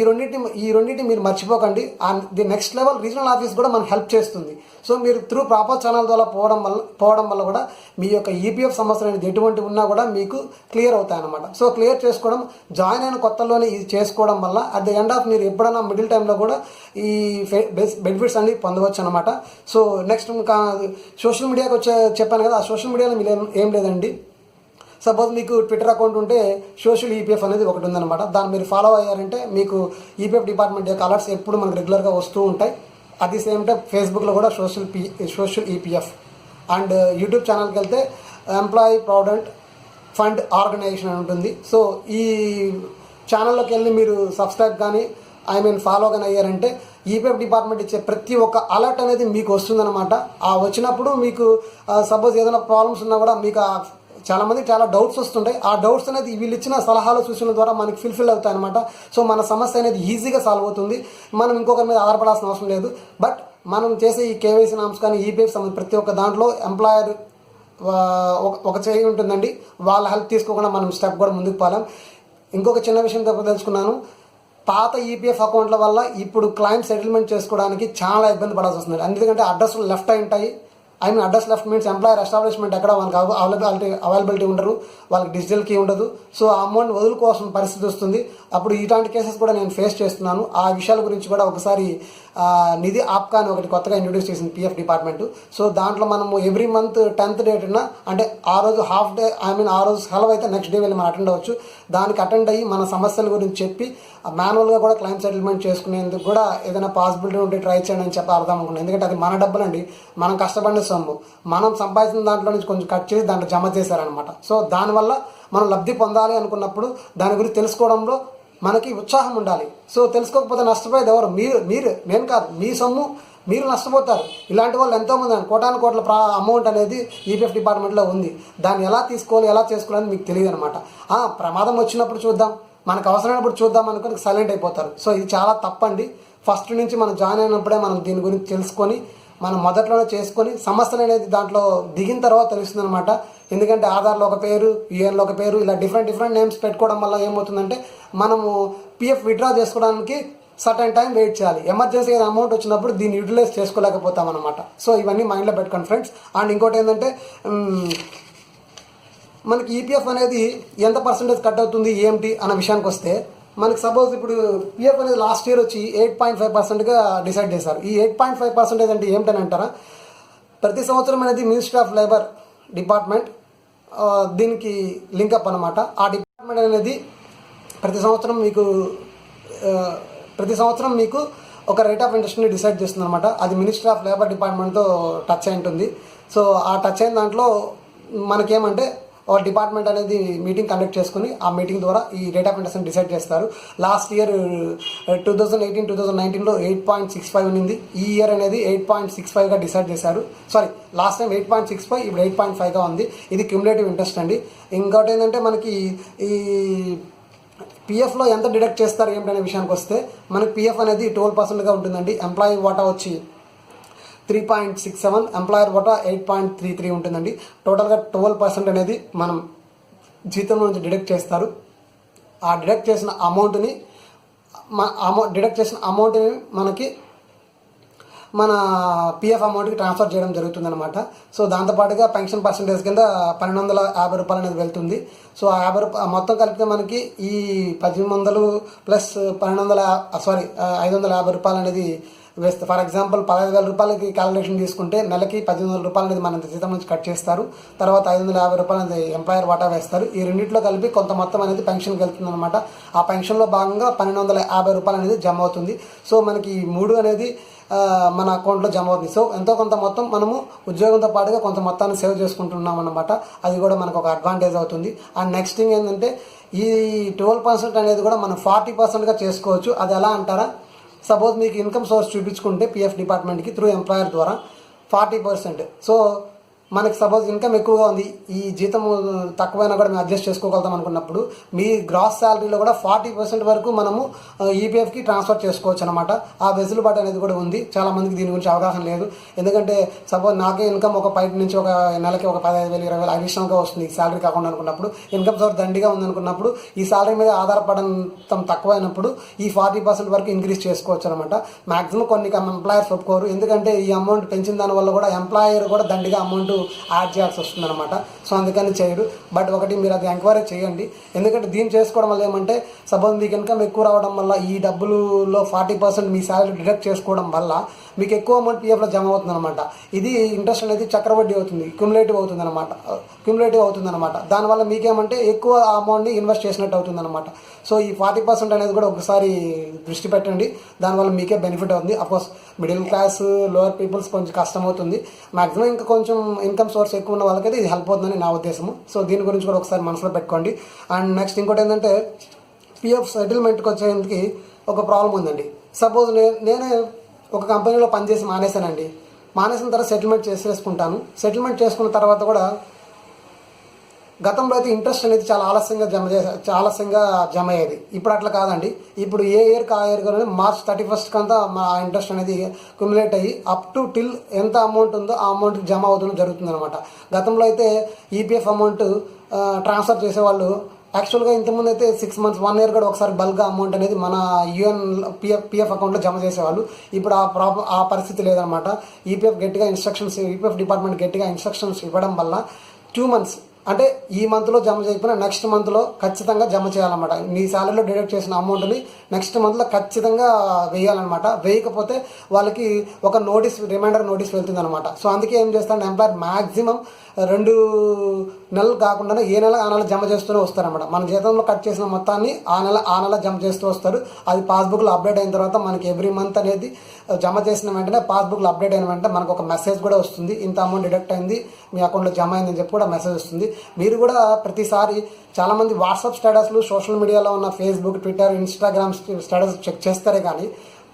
రెండింటి మీరు మర్చిపోకండి. And the next level regional office కూడా మనకు హెల్ప్ చేస్తుంది. సో మీరు త్రూ ప్రాపర్ ఛానల్ ద్వారా పోవడం వల్ల కూడా మీ యొక్క ఈపీఎఫ్ సమస్యలు అనేది ఎటువంటి ఉన్నా కూడా మీకు క్లియర్ అవుతాయి అన్నమాట. సో క్లియర్ చేసుకోవడం, జాయిన్ అయిన కొత్తలోనే ఇది చేసుకోవడం వల్ల అట్ ది ఎండ్ ఆఫ్ మీరు ఎప్పుడైనా మిడిల్ టైంలో కూడా ఈ బెనిఫిట్స్ అన్ని పొందవచ్చు అనమాట. సో నెక్స్ట్ ఇంకా సోషల్ మీడియాకి చెప్పాను కదా, ఆ సోషల్ మీడియాలో మీరు ఏం లేదండి. సపోజ్ మీకు ట్విట్టర్ అకౌంట్ ఉంటే సోషల్ ఈపీఎఫ్ అనేది ఒకటి ఉందన్నమాట. దాన్ని మీరు ఫాలో అయ్యారంటే మీకు ఈపీఎఫ్ డిపార్ట్మెంట్ యొక్క అలర్ట్స్ ఎప్పుడు మనకు రెగ్యులర్గా వస్తూ ఉంటాయి. అట్ ది సేమ్ టైం ఫేస్బుక్లో కూడా సోషల్ ఈపీఎఫ్ అండ్ యూట్యూబ్ ఛానల్కి వెళ్తే ఎంప్లాయీ ప్రావిడెంట్ ఫండ్ ఆర్గనైజేషన్ అని ఉంటుంది. సో ఈ ఛానల్లోకి వెళ్ళి మీరు సబ్స్క్రైబ్ కానీ ఫాలో కానీ అయ్యారంటే ఈపీఎఫ్ డిపార్ట్మెంట్ ఇచ్చే ప్రతి ఒక్క అలర్ట్ అనేది మీకు వస్తుందన్నమాట. ఆ వచ్చినప్పుడు మీకు సపోజ్ ఏదైనా ప్రాబ్లమ్స్ ఉన్నా కూడా మీకు చాలామందికి చాలా డౌట్స్ వస్తుంటాయి. ఆ డౌట్స్ అనేది వీళ్ళు ఇచ్చిన సలహాలు సూచనల ద్వారా మనకి ఫుల్ఫిల్ అవుతాయి అనమాట. సో మన సమస్య అనేది ఈజీగా సాల్వ్ అవుతుంది. మనం ఇంకొకరి మీద ఆధారపడాల్సిన అవసరం లేదు. బట్ మనం చేసే ఈ కేవైసీ నామ్స్ కానీ ఈపీఎఫ్ సంబంధించి ప్రతి ఒక్క దాంట్లో ఎంప్లాయర్ ఒక చేయి ఉంటుందండి. వాళ్ళ హెల్ప్ తీసుకోకుండా మనం స్టెప్ కూడా ముందుకు పోలేం. ఇంకొక చిన్న విషయం తెలుసుకున్నాను. పాత ఈపీఎఫ్ అకౌంట్ల వల్ల ఇప్పుడు క్లైమ్ సెటిల్మెంట్ చేసుకోవడానికి చాలా ఇబ్బంది పడాల్సి వస్తుంది. ఎందుకంటే అడ్రస్లు లెఫ్ట్ అయి ఉంటాయి. Address left means employer establishment ఎక్కడ వాళ్ళకి అవైలబిలిటీ ఉండరు, వాళ్ళకి డిజిటల్ కీ ఉండదు. సో ఆ అమౌంట్ వదులుకోవాల్సిన పరిస్థితి వస్తుంది. అప్పుడు ఇలాంటి కేసెస్ కూడా నేను ఫేస్ చేస్తున్నాను. ఆ విషయాల గురించి కూడా ఒకసారి నిధి ఆప్కా అని ఒకటి కొత్తగా ఇంట్రొడ్యూస్ చేసింది పిఎఫ్ డిపార్ట్మెంట్. సో దాంట్లో మనము ఎవ్రీ మంత్ 10th డేట్న అంటే ఆ రోజు హాఫ్ డే ఆ రోజు సెలవు అయితే నెక్స్ట్ డే వెళ్ళి మనం అటెండ్ అవ్వచ్చు. దానికి అటెండ్ అయ్యి మన సమస్యల గురించి చెప్పి మాన్యువల్గా కూడా క్లైమ్ సెటిల్మెంట్ చేసుకునేందుకు కూడా ఏదైనా పాసిబిలిటీ ఉంటే ట్రై చేయండి అని చెప్పి అర్థం అనుకున్నాను. ఎందుకంటే అది మన డబ్బులండి, మనం కష్టపడిన సొమ్ము, మనం సంపాదించిన దాంట్లో నుంచి కొంచెం కట్ చేసి దాంట్లో జమ చేశారనమాట. సో దానివల్ల మనం లబ్ధి పొందాలి అనుకున్నప్పుడు దాని గురించి తెలుసుకోవడంలో మనకి ఉత్సాహం ఉండాలి. సో తెలుసుకోకపోతే నష్టపోయేది ఎవరు? మీరు నేను కాదు, మీ సొమ్ము మీరు నష్టపోతారు. ఇలాంటి వాళ్ళు ఎంతోమంది కోట్ల అమౌంట్ అనేది ఈపీఎఫ్ డిపార్ట్మెంట్లో ఉంది. దాన్ని ఎలా తీసుకోవాలి, ఎలా చేసుకోవాలని మీకు తెలియదు అనమాట. ప్రమాదం వచ్చినప్పుడు చూద్దాం, మనకు అవసరమైనప్పుడు చూద్దాం అనుకుని సైలెంట్ అయిపోతారు. సో ఇది చాలా తప్పండి. ఫస్ట్ నుంచి మనం జాయిన్ అయినప్పుడే మనం దీని గురించి తెలుసుకొని మనం మొదట్లోనే చేసుకొని సమస్యలు అనేది దాంట్లో దిగిన తర్వాత తెలుస్తుంది అనమాట. ఎందుకంటే ఆధార్లో ఒక పేరు, యూఎన్లో ఒక పేరు, ఇలా డిఫరెంట్ నేమ్స్ పెట్టుకోవడం వల్ల ఏమవుతుందంటే మనము పిఎఫ్ విత్డ్రా చేసుకోవడానికి సర్టెన్ టైం వెయిట్ చేయాలి. ఎమర్జెన్సీ అమౌంట్ వచ్చినప్పుడు దీన్ని యూటిలైజ్ చేసుకోలేకపోతాం అనమాట. సో ఇవన్నీ మైండ్లో పెట్టుకోండి ఫ్రెండ్స్. అండ్ ఇంకోటి ఏంటంటే మనకి ఈపీఎఫ్ అనేది ఎంత పర్సెంటేజ్ కట్ అవుతుంది ఏంటి అన్న విషయానికి వస్తే, మనకి సపోజ్ ఇప్పుడు పిఎఫ్ అనేది లాస్ట్ ఇయర్ వచ్చి 8.5%గా డిసైడ్ చేశారు. ఈ 8.5% అంటే ఏమిటని అంటారా? ప్రతి సంవత్సరం అనేది మినిస్ట్రీ ఆఫ్ లేబర్ డిపార్ట్మెంట్ దీనికి లింకప్ అనమాట. ఆ డిపార్ట్మెంట్ అనేది ప్రతి సంవత్సరం మీకు ఒక రేట్ ఆఫ్ ఇంట్రెస్ట్ని డిసైడ్ చేస్తుంది అనమాట. అది మినిస్ట్రీ ఆఫ్ లేబర్ డిపార్ట్మెంట్తో టచ్ అయి ఉంటుంది. సో ఆ టచ్ అయిన దాంట్లో మనకేమంటే ఒక డిపార్ట్మెంట్ అనేది మీటింగ్ కండక్ట్ చేసుకుని ఆ మీటింగ్ ద్వారా ఈ రేట్ ఆఫ్ ఇంట్రెస్ట్ని డిసైడ్ చేస్తారు. లాస్ట్ ఇయర్ 2018-2019లో 8.65 ఉంది. ఈ ఇయర్ అనేది 8.65గా డిసైడ్ చేశారు. లాస్ట్ టైం 8.65, ఇప్పుడు 8.5గా ఉంది. ఇది క్యుములేటివ్ ఇంట్రెస్ట్ అండి. ఇంకోటి ఏంటంటే మనకి ఈ పిఎఫ్లో ఎంత డిడక్ట్ చేస్తారు ఏమిటనే విషయానికి వస్తే, మనకి పిఎఫ్ అనేది 12%గా ఉంటుందండి. ఎంప్లాయీ వాటా వచ్చి 3.67, ఎంప్లాయర్ వాటా 8.33 ఉంటుందండి. టోటల్గా 12% అనేది మనం జీతం నుంచి డిడక్ట్ చేస్తారు. ఆ డిడక్ట్ చేసిన అమౌంట్ని మనకి మన పిఎఫ్ అమౌంట్కి ట్రాన్స్ఫర్ చేయడం జరుగుతుందన్నమాట. సో దాంతోపాటుగా పెన్షన్ పర్సంటేజ్ కింద 1250 రూపాయలు అనేది వెళ్తుంది. సో ఆ 50 రూపాయలు మొత్తం కలిపితే మనకి ఈ 1800 ప్లస్ 550 రూపాయలు అనేది వేస్తే, ఫర్ ఎగ్జాంపుల్ 15,000 రూపాయలకి క్యాలిక్యులేషన్ తీసుకుంటే నెలకి 18,000 రూపాయలు అనేది మన జీతం నుంచి కట్ చేస్తారు. తర్వాత 550 రూపాయలు అనేది ఎంప్లాయర్ వాటా వేస్తారు. ఈ రెండింటిలో కలిపి కొంత మొత్తం అనేది పెన్షన్కి వెళ్తుంది అనమాట. ఆ పెన్షన్లో భాగంగా 1250 రూపాయలు అనేది జమ అవుతుంది. సో మనకి ఈ 3 అనేది మన అకౌంట్లో జమ అవుతుంది. సో ఎంతో కొంత మొత్తం మనము ఉద్యోగంతో పాటుగా కొంత మొత్తాన్ని సేవ్ చేసుకుంటున్నాం అన్నమాట. అది కూడా మనకు ఒక అడ్వాంటేజ్ అవుతుంది. అండ్ నెక్స్ట్ థింగ్ ఏంటంటే ఈ 12% అనేది కూడా మనం 40%గా చేసుకోవచ్చు. అది ఎలా అంటారా? సపోజ్ మీకు ఇన్కమ్ సోర్స్ చూపించుకుంటే పిఎఫ్ డిపార్ట్మెంట్కి త్రూ ఎంప్లాయర్ ద్వారా 40%. సో మనకి సపోజ్ ఇన్కమ్ ఎక్కువగా ఉంది, ఈ జీతం తక్కువైనా కూడా మేము అడ్జస్ట్ చేసుకోగలుగుతాం అనుకున్నప్పుడు మీ గ్రాస్ శాలరీలో కూడా 40% వరకు మనము ఈపీఎఫ్కి ట్రాన్స్ఫర్ చేసుకోవచ్చు అనమాట. ఆ వెసులుబాటు అనేది కూడా ఉంది. చాలామందికి దీని గురించి అవగాహన లేదు. ఎందుకంటే సపోజ్ నాకే ఇన్కమ్ ఒక 5 నుంచి ఒక నెలకి ఒక 15,000, 20,000 అడిషనల్గా వస్తుంది ఈ శాలరీ కాకుండా అనుకున్నప్పుడు, ఇన్కమ్ సోర్స్ దండిగా ఉందనుకున్నప్పుడు, ఈ శాలరీ మీద ఆధారపడటం తక్కువైనప్పుడు ఈ 40% వరకు ఇంక్రీజ్ చేసుకోవచ్చు అనమాట. మ్యాక్సిమం కొన్ని ఎంప్లాయర్స్ ఒప్పుకోరు. ఎందుకంటే ఈ అమౌంట్ పెంచిన దానివల్ల కూడా ఎంప్లాయర్ కూడా దండిగా అమౌంట్ యాడ్ చేయాల్సి వస్తుంది అనమాట. సో అందుకని చేయరు. బట్ ఒకటి మీరు అది ఎంక్వైరీ చేయండి. ఎందుకంటే దీన్ని చేసుకోవడం వల్ల ఏమంటే సపోజ్ మీకు ఇన్కమ్ ఎక్కువ రావడం వల్ల ఈ డబ్బులలో 40% మీ శాలరీ డిడక్ట్ చేసుకోవడం వల్ల మీకు ఎక్కువ అమౌంట్ పిఎఫ్లో జమ అవుతుంది అనమాట. ఇది ఇంట్రెస్ట్ అనేది చక్రవడ్డీ అవుతుంది, క్యుములేటివ్ అవుతుంది అనమాట. దానివల్ల మీకేమంటే ఎక్కువ అమౌంట్ని ఇన్వెస్ట్ చేసినట్టు అవుతుంది అనమాట. సో ఈ 40% అనేది కూడా ఒకసారి దృష్టి పెట్టండి. దానివల్ల మీకే బెనిఫిట్ అవుతుంది. Of course middle class, lower peoples కొంచెం కష్టం అవుతుంది. మ్యాక్సిమం ఇంకా కొంచెం ఇన్కమ్ సోర్స్ ఎక్కువ ఉన్న వాళ్ళకైతే ఇది హెల్ప్ అవుతుందని నా ఉద్దేశము. సో దీని గురించి కూడా ఒకసారి మనసులో పెట్టుకోండి. అండ్ నెక్స్ట్ ఇంకోటి ఏంటంటే పిఎఫ్ సెటిల్మెంట్కి వచ్చేందుకు ఒక ప్రాబ్లం ఉందండి. సపోజ్ నేనే ఒక కంపెనీలో పనిచేసి మానేశానండి. మానేసిన తర్వాత సెటిల్మెంట్ చేసేసుకుంటాను. సెటిల్మెంట్ చేసుకున్న తర్వాత కూడా గతంలో అయితే ఇంట్రెస్ట్ అనేది చాలా ఆలస్యంగా జమ అయ్యేది. ఇప్పుడు అట్లా కాదండి. ఇప్పుడు ఏ ఇయర్కి ఆ ఇయర్ కానీ మార్చ్ 31st కంతా మా ఇంట్రెస్ట్ అనేది క్యుములేట్ అయ్యి అప్ టు టిల్ ఎంత అమౌంట్ ఉందో ఆ అమౌంట్కి జమ అవుతుందో జరుగుతుంది అనమాట. గతంలో అయితే ఈపీఎఫ్ అమౌంట్ ట్రాన్స్ఫర్ చేసేవాళ్ళు. యాక్చువల్గా ఇంతకుముందు అయితే 6 months 1 year కూడా ఒకసారి బల్క్గా అమౌంట్ అనేది మన యూఎన్ పిఎఫ్ అకౌంట్లో జమ చేసేవాళ్ళు. ఇప్పుడు ఆ పరిస్థితి లేదనమాట. ఈపీఎఫ్ డిపార్ట్మెంట్ గట్టిగా ఇన్స్ట్రక్షన్స్ ఇవ్వడం వల్ల 2 months అంటే ఈ మంత్లో జమ చేయకపోయినా నెక్స్ట్ మంత్లో ఖచ్చితంగా జమ చేయాలన్నమాట. మీ శాలరీలో డిడక్ట్ చేసిన అమౌంట్ని నెక్స్ట్ మంత్లో ఖచ్చితంగా వేయాలన్నమాట. వేయకపోతే వాళ్ళకి ఒక రిమైండర్ నోటీస్ వెళ్తుంది అనమాట. సో అందుకే ఏం చేస్తాను, ఎంప్లాయర్ మ్యాక్సిమం 2 నెలలు కాకుండా ఏ నెల ఆ నెల జమ చేస్తూనే వస్తారన్నమాట. మన జీతంలో కట్ చేసిన మొత్తాన్ని ఆ నెల జమ చేస్తూ వస్తారు. అది పాస్బుక్లో అప్డేట్ అయిన తర్వాత మనకి ఎవ్రీ మంత్ అనేది జమ చేసిన వెంటనే పాస్బుక్లో అప్డేట్ అయిన వెంటనే మనకు ఒక మెసేజ్ కూడా వస్తుంది. ఇంత అమౌంట్ డిడక్ట్ అయింది, మీ అకౌంట్లో జమ అయిందని చెప్పి కూడా మెసేజ్ వస్తుంది. మీరు కూడా ప్రతిసారి చాలామంది వాట్సాప్ స్టేటస్లు, సోషల్ మీడియాలో ఉన్న Facebook, Twitter, Instagram status check చేస్తారే కానీ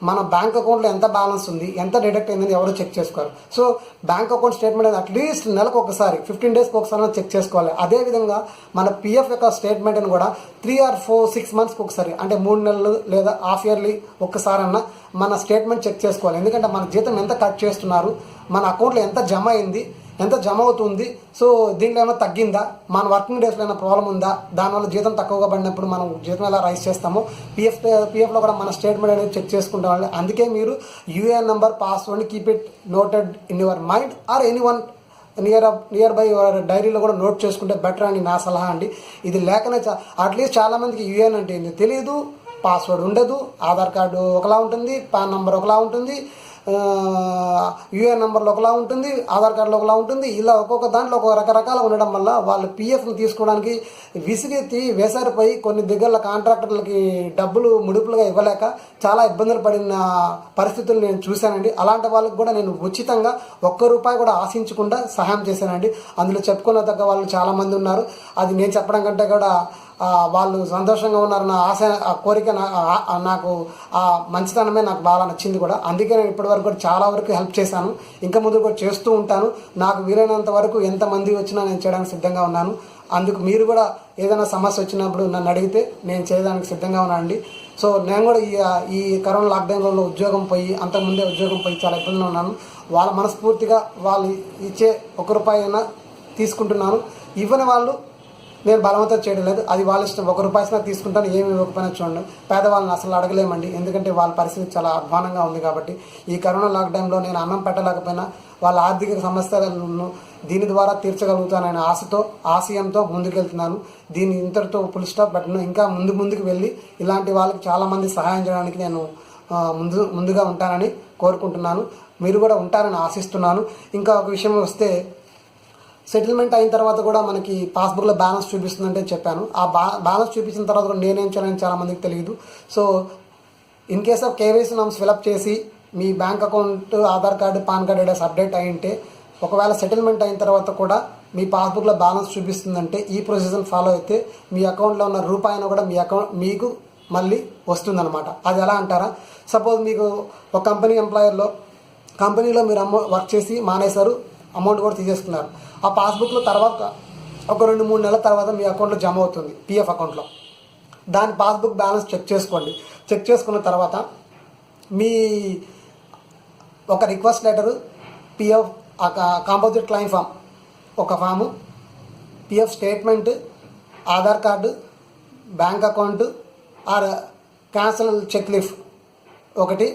మన బ్యాంక్ అకౌంట్లో ఎంత బ్యాలెన్స్ ఉంది, ఎంత డిడక్ట్ అయిందని ఎవరు చెక్ చేసుకోరు. సో బ్యాంక్ అకౌంట్ స్టేట్మెంట్ అనేది అట్లీస్ట్ నెలకు ఒకసారి 15 daysకి ఒకసారి చెక్ చేసుకోవాలి. అదేవిధంగా మన పిఎఫ్ యొక్క స్టేట్మెంట్ని కూడా 3 or 6 monthsకి ఒకసారి, అంటే 3 నెలలు లేదా హాఫ్ ఇయర్లీ ఒక్కసారన్నా మన స్టేట్మెంట్ చెక్ చేసుకోవాలి. ఎందుకంటే మన జీతం ఎంత కట్ చేస్తున్నారు, మన అకౌంట్లో ఎంత జమ అయింది, ఎంత జమ అవుతుంది, సో దీంట్లో ఏమైనా తగ్గిందా, మన వర్కింగ్ డేస్లో ఏమైనా ప్రాబ్లం ఉందా, దానివల్ల జీతం తక్కువగా పడినప్పుడు మనం జీతం ఎలా రైజ్ చేస్తామో పిఎఫ్లో కూడా మన స్టేట్మెంట్ అనేది చెక్ చేసుకుంటాం. అందుకే మీరు యూఏఎన్ నెంబర్, పాస్వర్డ్ని keep it noted in your mind or anyone near by your డైరీలో కూడా నోట్ చేసుకుంటే బెటర్ అని నా సలహా అండి. ఇది లేకనే అట్లీస్ట్ చాలామందికి యూఏఎన్ అంటే ఏంటి తెలియదు, పాస్వర్డ్ ఉండదు, ఆధార్ కార్డు ఒకలా ఉంటుంది, పాన్ నెంబర్ ఒకలా ఉంటుంది, యూఏఎన్ నెంబర్లో ఒకలా ఉంటుంది, ఆధార్ కార్డులో ఒకలా ఉంటుంది. ఇలా ఒక్కొక్క దాంట్లో ఒక రకరకాల ఉండడం వల్ల వాళ్ళు పిఎఫ్ని తీసుకోవడానికి విసిగెత్తి వేసారిపోయి కొన్ని దగ్గరలో కాంట్రాక్టర్లకి డబ్బులు ముడుపులుగా ఇవ్వలేక చాలా ఇబ్బందులు పడిన పరిస్థితులు నేను చూశానండి. అలాంటి వాళ్ళకి కూడా నేను ఉచితంగా ₹1 కూడా ఆశించకుండా సహాయం చేశానండి. అందులో చెప్పుకోదగ్గ వాళ్ళు చాలామంది ఉన్నారు. అది నేను చెప్పడం కంటే కూడా వాళ్ళు సంతోషంగా ఉన్నారు. నా ఆశ, ఆ కోరిక, నాకు ఆ మంచితనమే నాకు బాగా నచ్చింది కూడా. అందుకే నేను ఇప్పటివరకు కూడా చాలా వరకు హెల్ప్ చేశాను, ఇంకా ముందు కూడా చేస్తూ ఉంటాను. నాకు వీలైనంత వరకు ఎంతమంది వచ్చినా నేను చేయడానికి సిద్ధంగా ఉన్నాను. అందుకు మీరు కూడా ఏదైనా సమస్య వచ్చినప్పుడు నన్ను అడిగితే నేను చేయడానికి సిద్ధంగా ఉన్నానండి. సో నేను కూడా ఈ కరోనా లాక్డౌన్లో ఉద్యోగం పోయి, అంతకుముందే ఉద్యోగం పోయి చాలా ఇబ్బందులు ఉన్నాను. వాళ్ళ మనస్ఫూర్తిగా వాళ్ళు ఇచ్చే ₹1 అయినా తీసుకుంటున్నాను. ఇవ్వని వాళ్ళు నేను బలవంతం చేయడం లేదు, అది వాళ్ళ ఇష్టం. ₹1 తీసుకుంటాను, ఏమి ఇవ్వకపోయినా చూడండి. పేదవాళ్ళని అసలు అడగలేమండి, ఎందుకంటే వాళ్ళ పరిస్థితి చాలా అధ్వానంగా ఉంది. కాబట్టి ఈ కరోనా లాక్డౌన్లో నేను అన్నం పెట్టలేకపోయినా వాళ్ళ ఆర్థిక సమస్యలను దీని ద్వారా తీర్చగలుగుతాననే ఆశయంతో ముందుకెళ్తున్నాను. దీన్ని ఇంతటితో ఫుల్ స్టాప్ పెట్టను. ఇంకా ముందుకు వెళ్ళి ఇలాంటి వాళ్ళకి చాలామంది సహాయం చేయడానికి నేను ముందుగా ఉంటానని కోరుకుంటున్నాను. మీరు కూడా ఉంటారని ఆశిస్తున్నాను. ఇంకా ఒక విషయం వస్తే, సెటిల్మెంట్ అయిన తర్వాత కూడా మనకి పాస్బుక్లో బ్యాలెన్స్ చూపిస్తుందంటే చెప్పాను. ఆ బ్యాలెన్స్ చూపించిన తర్వాత కూడా నేనేం చేయాలని చాలామందికి తెలియదు. So in case of KYC norms fill up చేసి మీ bank account, Aadhaar card, PAN card details update అయ్యింటే, ఒకవేళ సెటిల్మెంట్ అయిన తర్వాత కూడా మీ పాస్బుక్లో బ్యాలెన్స్ చూపిస్తుందంటే ఈ ప్రొసీజర్ ఫాలో అయితే మీ అకౌంట్లో ఉన్న ₹1 కూడా మీకు మళ్ళీ వస్తుందన్నమాట. అది ఎలా అంటారా, సపోజ్ మీకు ఒక కంపెనీలో మీరు వర్క్ చేసి మానేశారు, అమౌంట్ కూడా తీసేసుకున్నారు. ఆ పాస్బుక్లో తర్వాత ఒక 2-3 నెలల తర్వాత మీ అకౌంట్లో జమ అవుతుంది, పిఎఫ్ అకౌంట్లో. దాని పాస్బుక్ బ్యాలెన్స్ చెక్ చేసుకోండి. చెక్ చేసుకున్న తర్వాత మీ ఒక request letter, PF composite claim form ఒక form, PF statement, Aadhaar card, bank account or cancel cheque leaf ఒకటి,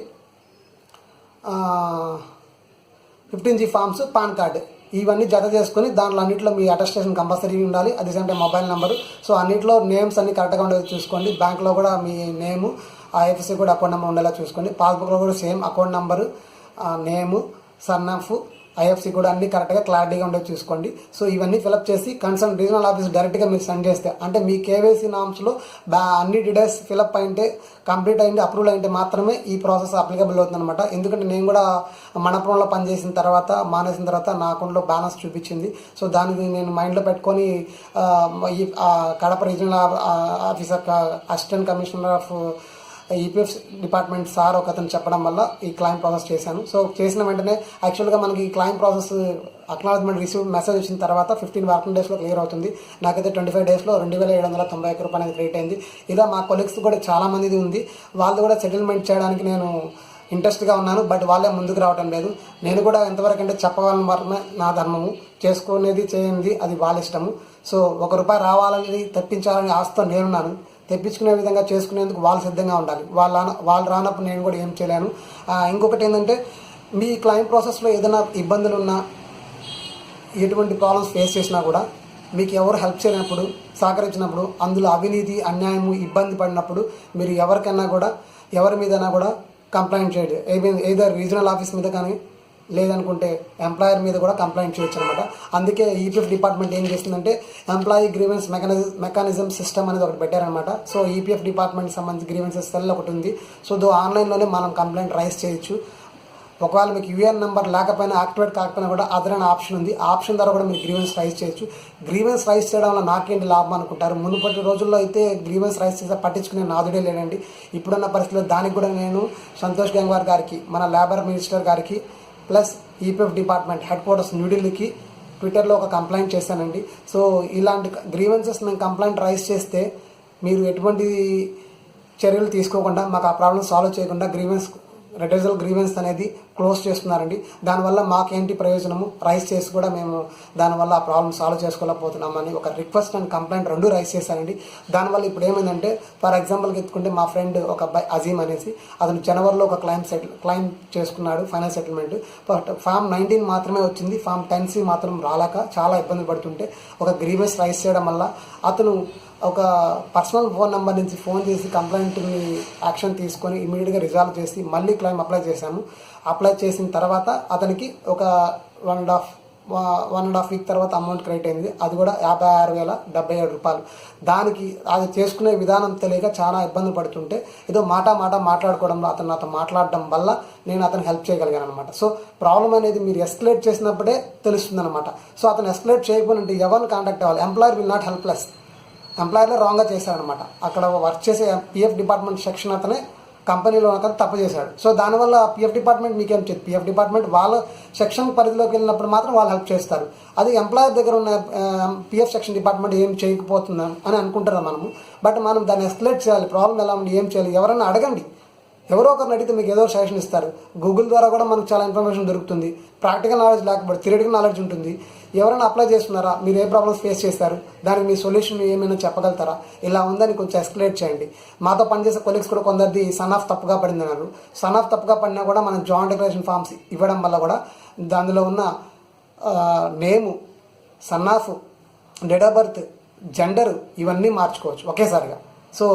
15G ఫామ్స్, పాన్ కార్డు, ఇవన్నీ జత చేసుకొని దాంట్లో అన్నింటిలో మీ అటెస్టేషన్ కంపల్సరీ ఉండాలి. అది same time mobile number. So అన్నింటిలో నేమ్స్ అన్ని కరెక్ట్గా ఉండేది చూసుకోండి. బ్యాంక్లో కూడా మీ నేము, ఐఎఫ్ఎస్సి కూడా అకౌంట్ నెంబర్ ఉండేలా చూసుకోండి. పాస్బుక్లో కూడా సేమ్ అకౌంట్ నెంబరు, నేము, సర్నేమ్, ఐఎఫ్సి కూడా అన్ని కరెక్ట్గా క్లారిటీగా ఉండేది చూసుకోండి. సో ఇవన్నీ ఫిలప్ చేసి కన్సర్న్ రీజనల్ ఆఫీస్ డైరెక్ట్గా మీరు సెండ్ చేస్తే, అంటే మీ కేవైసీ నామ్స్లో అన్ని డీటెయిల్స్ ఫిలప్ అయింటే, కంప్లీట్ అయింది, అప్రూవల్ అయింటే మాత్రమే ఈ ప్రాసెస్ అప్లికబుల్ అవుతుందన్నమాట. ఎందుకంటే నేను కూడా మనపురంలో పనిచేసిన తర్వాత మానేసిన తర్వాత నా అకౌంట్లో బ్యాలెన్స్ చూపించింది. సో దానికి నేను మైండ్లో పెట్టుకొని ఈ Kadapa regional officer assistant commissioner of EPF department sir ఒక అతను చెప్పడం వల్ల ఈ క్లైమ్ ప్రాసెస్ చేశాను. సో చేసిన వెంటనే యాక్చువల్గా మనకి ఈ claim process acknowledgement receive message వచ్చిన తర్వాత 15 వర్కింగ్ డేస్లో క్లియర్ అవుతుంది. నాకైతే 25 డేస్లో 2791 రూపాయలు అనేది క్రియేట్ అయింది. ఇలా మా కొలీగ్స్ కూడా చాలా మందిది ఉంది. వాళ్ళు కూడా సెటిల్మెంట్ చేయడానికి నేను ఇంట్రెస్ట్గా ఉన్నాను, బట్ వాళ్ళే ముందుకు రావటం లేదు. నేను కూడా ఎంతవరకు అంటే చెప్పగలను మాత్రమే నా ధర్మము, చేసుకునేది చేయండి అది వాళ్ళ ఇష్టము. సో ₹1 రావాలని తెప్పించాలని ఆశతో నేనున్నాను. తెప్పించుకునే విధంగా చేసుకునేందుకు వాళ్ళు సిద్ధంగా ఉండాలి. వాళ్ళు రానప్పుడు నేను కూడా ఏం చేయలేను. ఇంకొకటి ఏంటంటే, మీ క్లైమ్ ప్రాసెస్లో ఏదైనా ఇబ్బందులు ఉన్నా, ఎటువంటి ప్రాబ్లమ్స్ ఫేస్ చేసినా కూడా మీకు ఎవరు హెల్ప్ చేయనప్పుడు, సహకరించినప్పుడు, అందులో అవినీతి అన్యాయము ఇబ్బంది పడినప్పుడు మీరు ఎవరికైనా కూడా ఎవరి మీదైనా కూడా కంప్లైంట్ చేయండి. ఏదైనా రీజనల్ ఆఫీస్ మీద కానీ లేదనుకుంటే ఎంప్లాయర్ మీద కూడా కంప్లైంట్ చేయొచ్చు అనమాట. అందుకే ఈపీఎఫ్ డిపార్ట్మెంట్ ఏం చేస్తుందంటే ఎంప్లాయీ గ్రీవెన్స్ మెకానిజం సిస్టమ్ అనేది ఒకటి పెట్టారనమాట. సో ఈపీఎఫ్ డిపార్ట్మెంట్కి సంబంధించి గ్రీవెన్సెస్ సెల్ ఒకటి ఉంది. సో ఆన్లైన్లోనే మనం కంప్లైంట్ రైజ్ చేయొచ్చు. ఒకవేళ మీకు యూఏఎన్ నెంబర్ లేకపోయినా, యాక్టివేట్ కాకపోయినా కూడా అదర్ అనే ఆప్షన్ ఉంది. ఆ ఆప్షన్ ద్వారా కూడా మీరు గ్రీవెన్స్ రైజ్ చేయొచ్చు. గ్రీవెన్స్ రైజ్ చేయడం వల్ల నాకేంటి లాభం అనుకుంటారు. మునుపటి రోజుల్లో అయితే గ్రీవెన్స్ రైజ్ చేస్తే పట్టించుకునే నాదుడే లేదండి. ఇప్పుడున్న పరిస్థితుల్లో దానికి కూడా నేను సంతోష్ గంగ్వార్ గారికి, మన లేబర్ మినిస్టర్ గారికి, plus EPF department headquarters న్యూఢిల్లీకి ట్విట్టర్లో ఒక కంప్లైంట్ చేశానండి. సో ఇలాంటి గ్రీవెన్సెస్ మేము కంప్లైంట్ రైజ్ చేస్తే మీరు ఎటువంటి చర్యలు తీసుకోకుండా, మాకు ఆ ప్రాబ్లమ్ సాల్వ్ చేయకుండా రెడ్యూజల్ గ్రీవెన్స్ అనేది క్లోజ్ చేస్తున్నారండి. దానివల్ల మాకేంటి ప్రయోజనము, రైజ్ చేసి కూడా మేము దానివల్ల ఆ ప్రాబ్లమ్ సాల్వ్ చేసుకోలేకపోతున్నామని ఒక రిక్వెస్ట్ అండ్ కంప్లైంట్ 2 రైజ్ చేశానండి. దానివల్ల ఇప్పుడు ఏమైందంటే, ఫర్ ఎగ్జాంపుల్కి ఎత్తుకుంటే మా ఫ్రెండ్ ఒక అబ్బాయి అజీమ్ అనేసి, అతను జనవరిలో ఒక క్లైమ్ చేసుకున్నాడు ఫైనల్ సెటిల్మెంట్. బట్ ఫామ్ 19 మాత్రమే వచ్చింది, ఫామ్ 10C మాత్రం రాలేక చాలా ఇబ్బంది పడుతుంటే ఒక గ్రీవెన్స్ రైజ్ చేయడం వల్ల అతను ఒక పర్సనల్ ఫోన్ నెంబర్ నుంచి ఫోన్ చేసి కంప్లైంట్ని యాక్షన్ తీసుకొని ఇమీడియట్గా రిజాల్వ్ చేసి మళ్ళీ క్లైమ్ అప్లై చేశాము. అప్లై చేసిన తర్వాత అతనికి ఒక 1.5 వీక్ తర్వాత అమౌంట్ క్రెడిట్ అయింది. అది కూడా 56,077 రూపాయలు. దానికి అది చేసుకునే విధానం తెలియక చాలా ఇబ్బంది పడుతుంటే ఏదో మాట మాట్లాడుకోవడంలో అతను నాతో మాట్లాడడం వల్ల నేను అతను హెల్ప్ చేయగలిగాను అనమాట. సో ప్రాబ్లం అనేది మీరు ఎస్కలేట్ చేసినప్పుడే తెలుస్తుంది అనమాట. సో అతను ఎస్కలేట్ చేయకపోతే ఎవరిని కాంటాక్ట్ అవ్వాలి? Employer will not helpless. ఎంప్లాయర్లే రాంగ్గా చేశాడనమాట. అక్కడ వర్క్ చేసే పిఎఫ్ డిపార్ట్మెంట్ సెక్షన్ అతనే కంపెనీలో అతను తప్పు చేశాడు. సో దానివల్ల పిఎఫ్ డిపార్ట్మెంట్ మీకేం చెప్పి, పిఎఫ్ డిపార్ట్మెంట్ వాళ్ళ సెక్షన్ పరిధిలోకి వెళ్ళినప్పుడు మాత్రం వాళ్ళు హెల్ప్ చేస్తారు. అది ఎంప్లాయర్ దగ్గర ఉన్న పిఎఫ్ సెక్షన్ డిపార్ట్మెంట్ ఏం చేయకపోతుందని అని అనుకుంటున్నాం మనము. బట్ మనం దాన్ని ఎస్కలేట్ చేయాలి. ప్రాబ్లం ఎలా ఉంది, ఏం చేయాలి, ఎవరైనా అడగండి. ఎవరో ఒకరిని అడిగితే మీకు ఏదో సజెషన్ ఇస్తారు. గూగుల్ ద్వారా కూడా మనకు చాలా ఇన్ఫర్మేషన్ దొరుకుతుంది. ప్రాక్టికల్ నాలెడ్జ్ లేకపోతే థియరిటికల్ నాలెడ్జ్ ఉంటుంది. ఎవరైనా అప్లై చేస్తున్నారా, మీరు ఏ ప్రాబ్లమ్స్ ఫేస్ చేస్తారు, దానికి మీ సొల్యూషన్ ఏమైనా చెప్పగలుగుతారా, ఇలా ఉందని కొంచెం ఎస్కలేట్ చేయండి. మాతో పనిచేసే కొలీగ్స్ కూడా కొందరిది సన్ ఆఫ్ తప్పుగా పడింది అన్నారు. సన్ ఆఫ్ తప్పుగా పడినా కూడా మనం జాయింట్ డిక్లరేషన్ ఫామ్స్ ఇవ్వడం వల్ల కూడా దానిలో ఉన్న name, son of, date of birth, gender ఇవన్నీ మార్చుకోవచ్చు ఒకేసారిగా. సో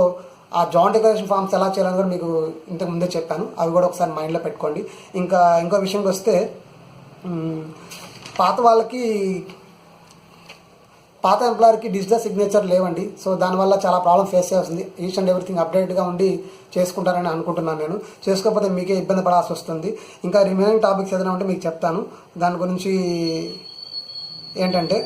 ఆ జాయింట్ డిక్లరేషన్ ఫామ్స్ ఎలా చేయాలని కూడా మీకు ఇంతకు ముందే చెప్పాను. అవి కూడా ఒకసారి మైండ్లో పెట్టుకోండి. ఇంకో విషయంకి వస్తే, పాత ఎంప్లాయర్కి డిజిటల్ సిగ్నేచర్ లేవండి. సో దానివల్ల చాలా ప్రాబ్లం ఫేస్ చేయాల్సింది. ఈచ్ అండ్ ఎవ్రీథింగ్ అప్డేట్గా ఉండి చేసుకుంటారని అనుకుంటున్నాను నేను. చేసుకోకపోతే మీకే ఇబ్బంది పడాల్సి వస్తుంది. ఇంకా రిమైనింగ్ టాపిక్స్ ఏదైనా ఉంటే మీకు చెప్తాను. దాని గురించి ఏంటంటే,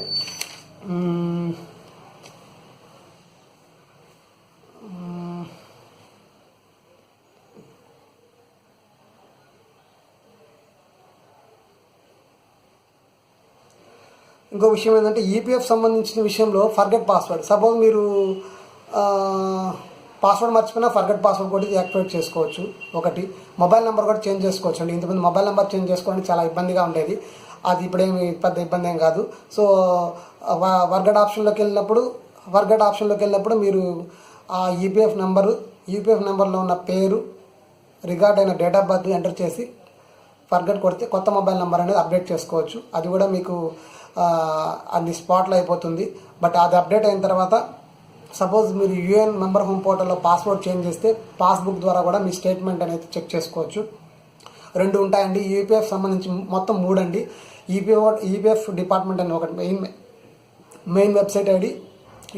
ఇంకో విషయం ఏంటంటే, ఈపీఎఫ్ సంబంధించిన విషయంలో ఫర్గెట్ పాస్వర్డ్. సపోజ్ మీరు పాస్వర్డ్ మర్చిపోయినా ఫర్గెట్ పాస్వర్డ్ కూడా యాక్టివేట్ చేసుకోవచ్చు. ఒకటి మొబైల్ నెంబర్ కూడా చేంజ్ చేసుకోవచ్చు అండి. ఇంతకుముందు మొబైల్ నెంబర్ చేంజ్ చేసుకోవడానికి చాలా ఇబ్బందిగా ఉండేది. అది ఇప్పుడేమి పెద్ద ఇబ్బంది ఏం కాదు. సో ఫర్గెట్ ఆప్షన్లోకి వెళ్ళినప్పుడు మీరు ఆ ఈపీఎఫ్ నెంబర్లో ఉన్న పేరు, రికార్డ్ అయిన డేట్ ఆఫ్ బర్త్ ఎంటర్ చేసి ఫర్గెట్ కొడితే కొత్త మొబైల్ నెంబర్ అనేది అప్డేట్ చేసుకోవచ్చు. అది కూడా మీకు అది స్పాట్లో అయిపోతుంది. బట్ అది అప్డేట్ అయిన తర్వాత సపోజ్ మీరు యూఏఎన్ మెంబర్ హోమ్ పోర్టల్లో పాస్వర్డ్ చేంజ్ చేస్తే పాస్బుక్ ద్వారా కూడా మీ స్టేట్మెంట్ అనేది చెక్ చేసుకోవచ్చు. 2 ఉంటాయండి. ఈపీఎఫ్ సంబంధించి మొత్తం 3 అండి. ఈపీఎఫ్ డిపార్ట్మెంట్ అని ఒకటి మెయిన్ వెబ్సైట్ ఐడి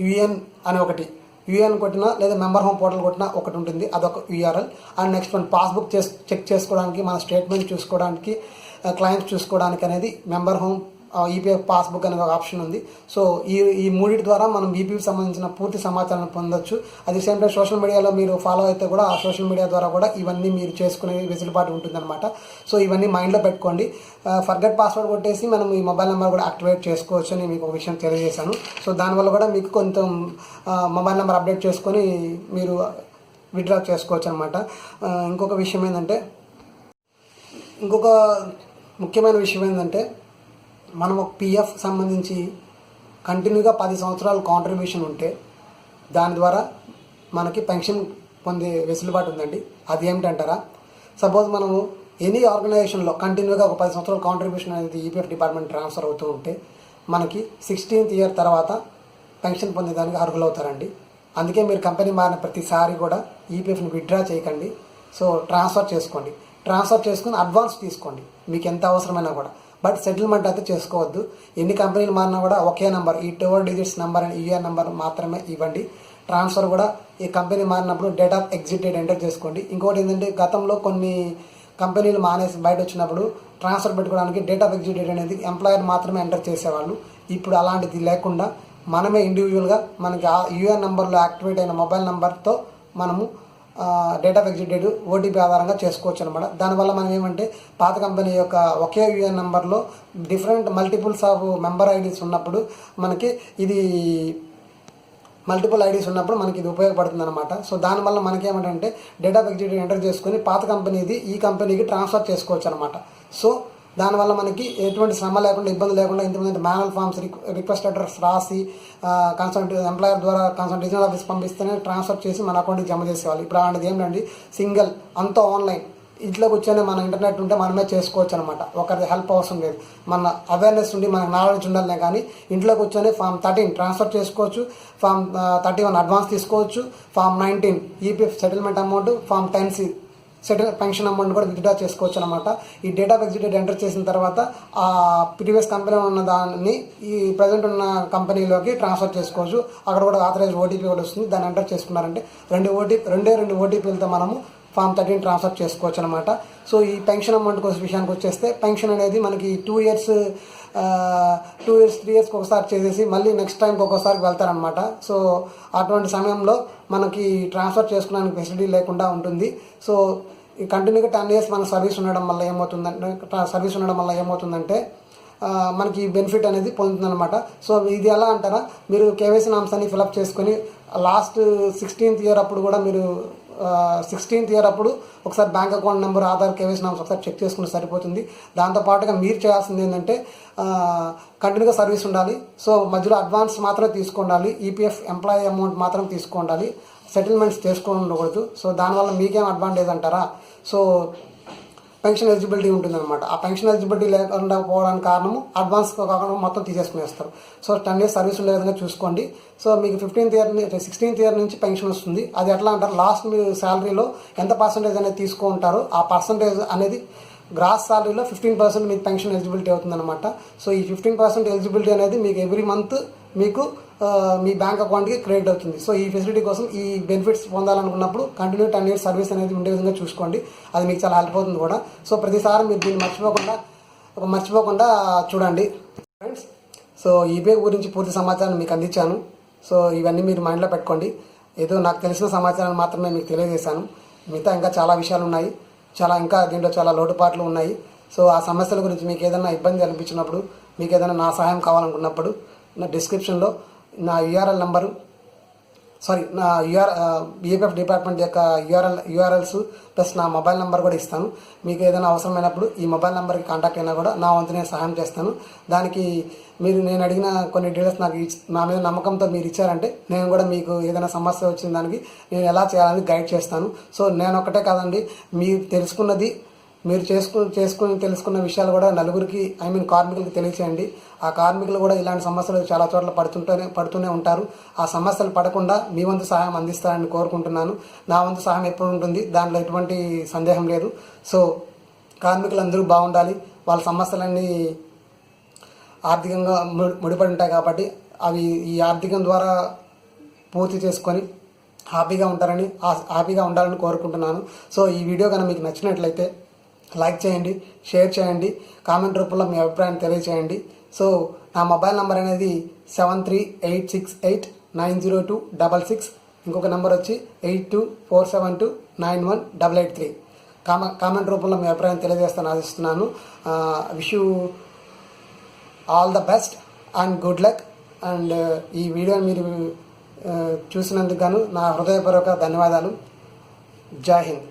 యూఎన్ అని ఒకటి, యూఎన్ కొట్టినా లేదా మెంబర్ హోమ్ పోర్టల్ కొట్టినా ఒకటి ఉంటుంది, అదొక యూఆర్ఎల్. అండ్ నెక్స్ట్ మన పాస్బుక్ చెక్ చేసుకోవడానికి, మన స్టేట్మెంట్ చూసుకోవడానికి, క్లయింట్స్ చూసుకోవడానికి అనేది మెంబర్ హోమ్ ఈపీఎఫ్ పాస్బుక్ అనే ఒక ఆప్షన్ ఉంది. సో ఈ మూడింటి ద్వారా మనం ఈపీఎఫ్ సంబంధించిన పూర్తి సమాచారాన్ని పొందొచ్చు. అది సేమ్ టైం సోషల్ మీడియాలో మీరు ఫాలో అయితే కూడా ఆ సోషల్ మీడియా ద్వారా కూడా ఇవన్నీ మీరు చేసుకునే వెసులుబాటు ఉంటుందన్నమాట. సో ఇవన్నీ మైండ్లో పెట్టుకోండి. ఫర్గెట్ పాస్వర్డ్ కొట్టేసి మనం ఈ మొబైల్ నెంబర్ కూడా యాక్టివేట్ చేసుకోవచ్చు అని మీకు ఒక విషయం తెలియజేశాను. సో దానివల్ల కూడా మీకు కొంచెం మొబైల్ నెంబర్ అప్డేట్ చేసుకొని మీరు విత్డ్రా చేసుకోవచ్చు అనమాట. ఇంకొక విషయం ఏంటంటే, ఇంకొక ముఖ్యమైన విషయం ఏంటంటే, మనం ఒక పిఎఫ్ సంబంధించి కంటిన్యూగా 10 సంవత్సరాలు కాంట్రిబ్యూషన్ ఉంటే దాని ద్వారా మనకి పెన్షన్ పొందే వెసులుబాటు ఉందండి. అది ఏమిటంటారా, సపోజ్ మనము ఎనీ ఆర్గనైజేషన్లో కంటిన్యూగా ఒక 10 సంవత్సరాలు కాంట్రిబ్యూషన్ అనేది ఈపీఎఫ్ డిపార్ట్మెంట్ ట్రాన్స్ఫర్ అవుతూ ఉంటే మనకి 16th ఇయర్ తర్వాత పెన్షన్ పొందేదానికి అర్హులవుతారండి. అందుకే మీరు కంపెనీ మారిన ప్రతిసారి కూడా ఈపీఎఫ్ని విత్డ్రా చేయకండి. సో ట్రాన్స్ఫర్ చేసుకోండి. ట్రాన్స్ఫర్ చేసుకుని అడ్వాన్స్ తీసుకోండి మీకు ఎంత అవసరమైనా కూడా. బట్ సెటిల్మెంట్ అయితే చేసుకోవద్దు. ఎన్ని కంపెనీలు మారినా కూడా ఒకే నెంబర్, ఈ 12 digits number and UR number మాత్రమే ఇవ్వండి. ట్రాన్స్ఫర్ కూడా ఈ కంపెనీ మారినప్పుడు date of exit date enter చేసుకోండి. ఇంకోటి ఏంటంటే, గతంలో కొన్ని కంపెనీలు మానేసి బయట వచ్చినప్పుడు ట్రాన్స్ఫర్ పెట్టుకోవడానికి డేట్ ఆఫ్ ఎగ్జిట్ డేట్ అనేది ఎంప్లాయర్ మాత్రమే ఎంటర్ చేసేవాళ్ళు. ఇప్పుడు అలాంటిది లేకుండా మనమే ఇండివిజువల్గా మనకి ఆ యూఆర్ నెంబర్లో యాక్టివేట్ అయిన మొబైల్ నెంబర్తో మనము date of exit date OTP ఆధారంగా చేసుకోవచ్చు అనమాట. దానివల్ల మనం ఏమంటే, పాత కంపెనీ యొక్క ఒకే యూఏఎన్ నెంబర్లో different multiples of member IDs ఉన్నప్పుడు మనకి ఇది మల్టిపుల్ ఐడీస్ ఉన్నప్పుడు మనకి ఇది ఉపయోగపడుతుంది అనమాట. సో దానివల్ల మనకి ఏమంటే, date of exit date enter చేసుకొని పాత కంపెనీది ఈ కంపెనీకి ట్రాన్స్ఫర్ చేసుకోవచ్చు అనమాట. సో దానివల్ల మనకి ఎటువంటి శ్రమ లేకుండా, ఇబ్బంది లేకుండా, ఇంతమంది మాన్యువల్ ఫామ్స్ రిక్వెస్ట్ లెటర్స్ రాసి కన్సల్ట్ ఎంప్లాయర్ ద్వారా కన్సల్ట్ రీజనల్ ఆఫీస్ పంపిస్తేనే ట్రాన్స్ఫర్ చేసి మన అకౌంట్కి జమ చేసేవాళ్ళు. ఇప్పుడు అలాంటిది ఏంటంటే, సింగిల్ అంతా ఆన్లైన్, ఇంట్లో కూర్చొని మన ఇంటర్నెట్ ఉంటే మనమే చేసుకోవచ్చు అనమాట. ఒకరి హెల్ప్ అవసరం లేదు. మన అవేర్నెస్ ఉండి మనకు నాలెడ్జ్ ఉండాలనే కానీ ఇంట్లో కూర్చొని ఫామ్ 13 ట్రాన్స్ఫర్ చేసుకోవచ్చు, ఫామ్ 31 అడ్వాన్స్ తీసుకోవచ్చు, form 19 EPF settlement amount, form 10C pension amount కూడా విత్డ్రా చేసుకోవచ్చు అనమాట. ఈ date of exit date enter చేసిన తర్వాత ఆ ప్రీవియస్ కంపెనీ ఉన్న దాన్ని ఈ ప్రజెంట్ ఉన్న కంపెనీలోకి ట్రాన్స్ఫర్ చేసుకోవచ్చు. అక్కడ కూడా ఆథరైజ్ ఓటీపీ కూడా వస్తుంది. దాన్ని ఎంటర్ చేసుకున్నారంటే రెండు ఓటీపీలతో మనము ఫామ్ 13 ట్రాన్స్ఫర్ చేసుకోవచ్చు అనమాట. సో ఈ పెన్షన్ అమౌంట్ విషయానికి వచ్చేస్తే, పెన్షన్ అనేది మనకి 2 ఇయర్స్ 3 ఇయర్స్కి ఒకసారి చేసేసి మళ్ళీ నెక్స్ట్ టైంకి ఒక్కోసారికి వెళ్తారనమాట. సో అటువంటి సమయంలో మనకి ట్రాన్స్ఫర్ చేసుకోవడానికి ఫెసిలిటీ లేకుండా ఉంటుంది. సో కంటిన్యూగా 10 ఇయర్స్ మన సర్వీస్ ఉండడం వల్ల ఏమవుతుందంటే మనకి బెనిఫిట్ అనేది పొందుతుందన్నమాట. సో ఇది ఎలా అంటారా, మీరు కేవైసీ నామ్స్ అన్ని ఫిలప్ చేసుకొని లాస్ట్ 16th ఇయర్ అప్పుడు కూడా మీరు 16th ఇయర్ అప్పుడు ఒకసారి bank account number, Aadhaar, KYC norms ఒకసారి చెక్ చేసుకుంటే సరిపోతుంది. దాంతోపాటుగా మీరు చేయాల్సింది ఏంటంటే, కంటిన్యూగా సర్వీస్ ఉండాలి. సో మధ్యలో అడ్వాన్స్ మాత్రమే తీసుకోండాలి, ఈపీఎఫ్ ఎంప్లాయీ అమౌంట్ మాత్రం తీసుకోండాలి, సెటిల్మెంట్స్ ఉండకూడదు. సో దానివల్ల మీకేం అడ్వాంటేజ్ అంటారా, సో పెన్షన్ ఎలిజిబిలిటీ ఉంటుందన్నమాట. ఆ పెన్షన్ ఎలిజిబిలిటీ లేకుండా పోవడానికి కారణము అడ్వాన్స్ కాకుండా మొత్తం తీసేసుకునేస్తారు. సో 10 ఇయర్స్ సర్వీస్ ఉండే విధంగా చూసుకోండి. సో మీకు 16th ఇయర్ నుంచి పెన్షన్ వస్తుంది. అది ఎట్లా అంటారు, లాస్ట్ మీరు శాలరీలో ఎంత పర్సంటేజ్ అనేది తీసుకుంటారో ఆ పర్సంటేజ్ అనేది గ్రాస్ శాలరీలో 15% మీకు పెన్షన్ ఎలిజిబిలిటీ అవుతుందన్నమాట. సో ఈ 15% ఎలిజిబిలిటీ అనేది మీకు ఎవ్రీ మంత్ మీకు మీ బ్యాంక్ అకౌంట్కి క్రెడిట్ అవుతుంది. సో ఈ ఫెసిలిటీ కోసం ఈ బెనిఫిట్స్ పొందాలనుకున్నప్పుడు కంటిన్యూ 10 ఇయర్స్ సర్వీస్ అనేది ఉండే విధంగా చూసుకోండి. అది మీకు చాలా హెల్ప్ అవుతుంది కూడా. సో ప్రతిసారి మీరు దీన్ని మర్చిపోకుండా చూడండి ఫ్రెండ్స్. సో ఈపీఎఫ్ గురించి పూర్తి సమాచారం మీకు అందించాను. సో ఇవన్నీ మీరు మైండ్లో పెట్టుకోండి. ఏదో నాకు తెలిసిన సమాచారాన్ని మాత్రమే మీకు తెలియజేశాను. మిగతా ఇంకా చాలా విషయాలు ఉన్నాయి, ఇంకా దీంట్లో చాలా లోటుపాట్లు ఉన్నాయి. సో ఆ సమస్యల గురించి మీకు ఏదైనా ఇబ్బంది అనిపించినప్పుడు, మీకు ఏదైనా నా సహాయం కావాలనుకున్నప్పుడు నా డిస్క్రిప్షన్లో నా యూఆర్ఎల్ నెంబరు నా ఈపీఎఫ్ డిపార్ట్మెంట్ యొక్క యూఆర్ఎల్స్ ప్లస్ నా మొబైల్ నెంబర్ కూడా ఇస్తాను. మీకు ఏదైనా అవసరమైనప్పుడు ఈ మొబైల్ నెంబర్కి కాంటాక్ట్ అయినా కూడా నా వంతు నేను సహాయం చేస్తాను. దానికి నేను అడిగిన కొన్ని డీటెయిల్స్ నా మీద నమ్మకంతో మీరు ఇచ్చారంటే నేను కూడా మీకు ఏదైనా సమస్య వచ్చిన దానికి నేను ఎలా చేయాలని గైడ్ చేస్తాను. సో నేను ఒకటే కాదండి, మీరు తెలుసుకున్న విషయాలు కూడా నలుగురికి, కార్మికులకు తెలియచేయండి. ఆ కార్మికులు కూడా ఇలాంటి సమస్యలు చాలా చోట్ల పడుతూనే ఉంటారు. ఆ సమస్యలు పడకుండా మీ వంతు సహాయం అందిస్తారని కోరుకుంటున్నాను. నా వంతు సహాయం ఎప్పుడు ఉంటుంది, దాంట్లో ఎటువంటి సందేహం లేదు. సో కార్మికులందరూ బాగుండాలి, వాళ్ళ సమస్యలన్నీ ఆర్థికంగా ముడిపడి ఉంటాయి కాబట్టి అవి ఈ ఆర్థికం ద్వారా పూర్తి చేసుకొని హ్యాపీగా ఉండాలని కోరుకుంటున్నాను. సో ఈ వీడియో కనుక మీకు నచ్చినట్లయితే లైక్ చేయండి, షేర్ చేయండి, కామెంట్ రూపంలో మీ అభిప్రాయాన్ని తెలియచేయండి. సో నా మొబైల్ నెంబర్ అనేది 7386890266. ఇంకొక నెంబర్ వచ్చి 8247291883. కామెంట్ రూపంలో మీ అభిప్రాయం తెలియజేస్తాను ఆశిస్తున్నాను. Wish you all the best and good luck. And ఈ వీడియోని మీరు చూసినందుకు గాను నా హృదయపూర్వక ధన్యవాదాలు. జై హింద్.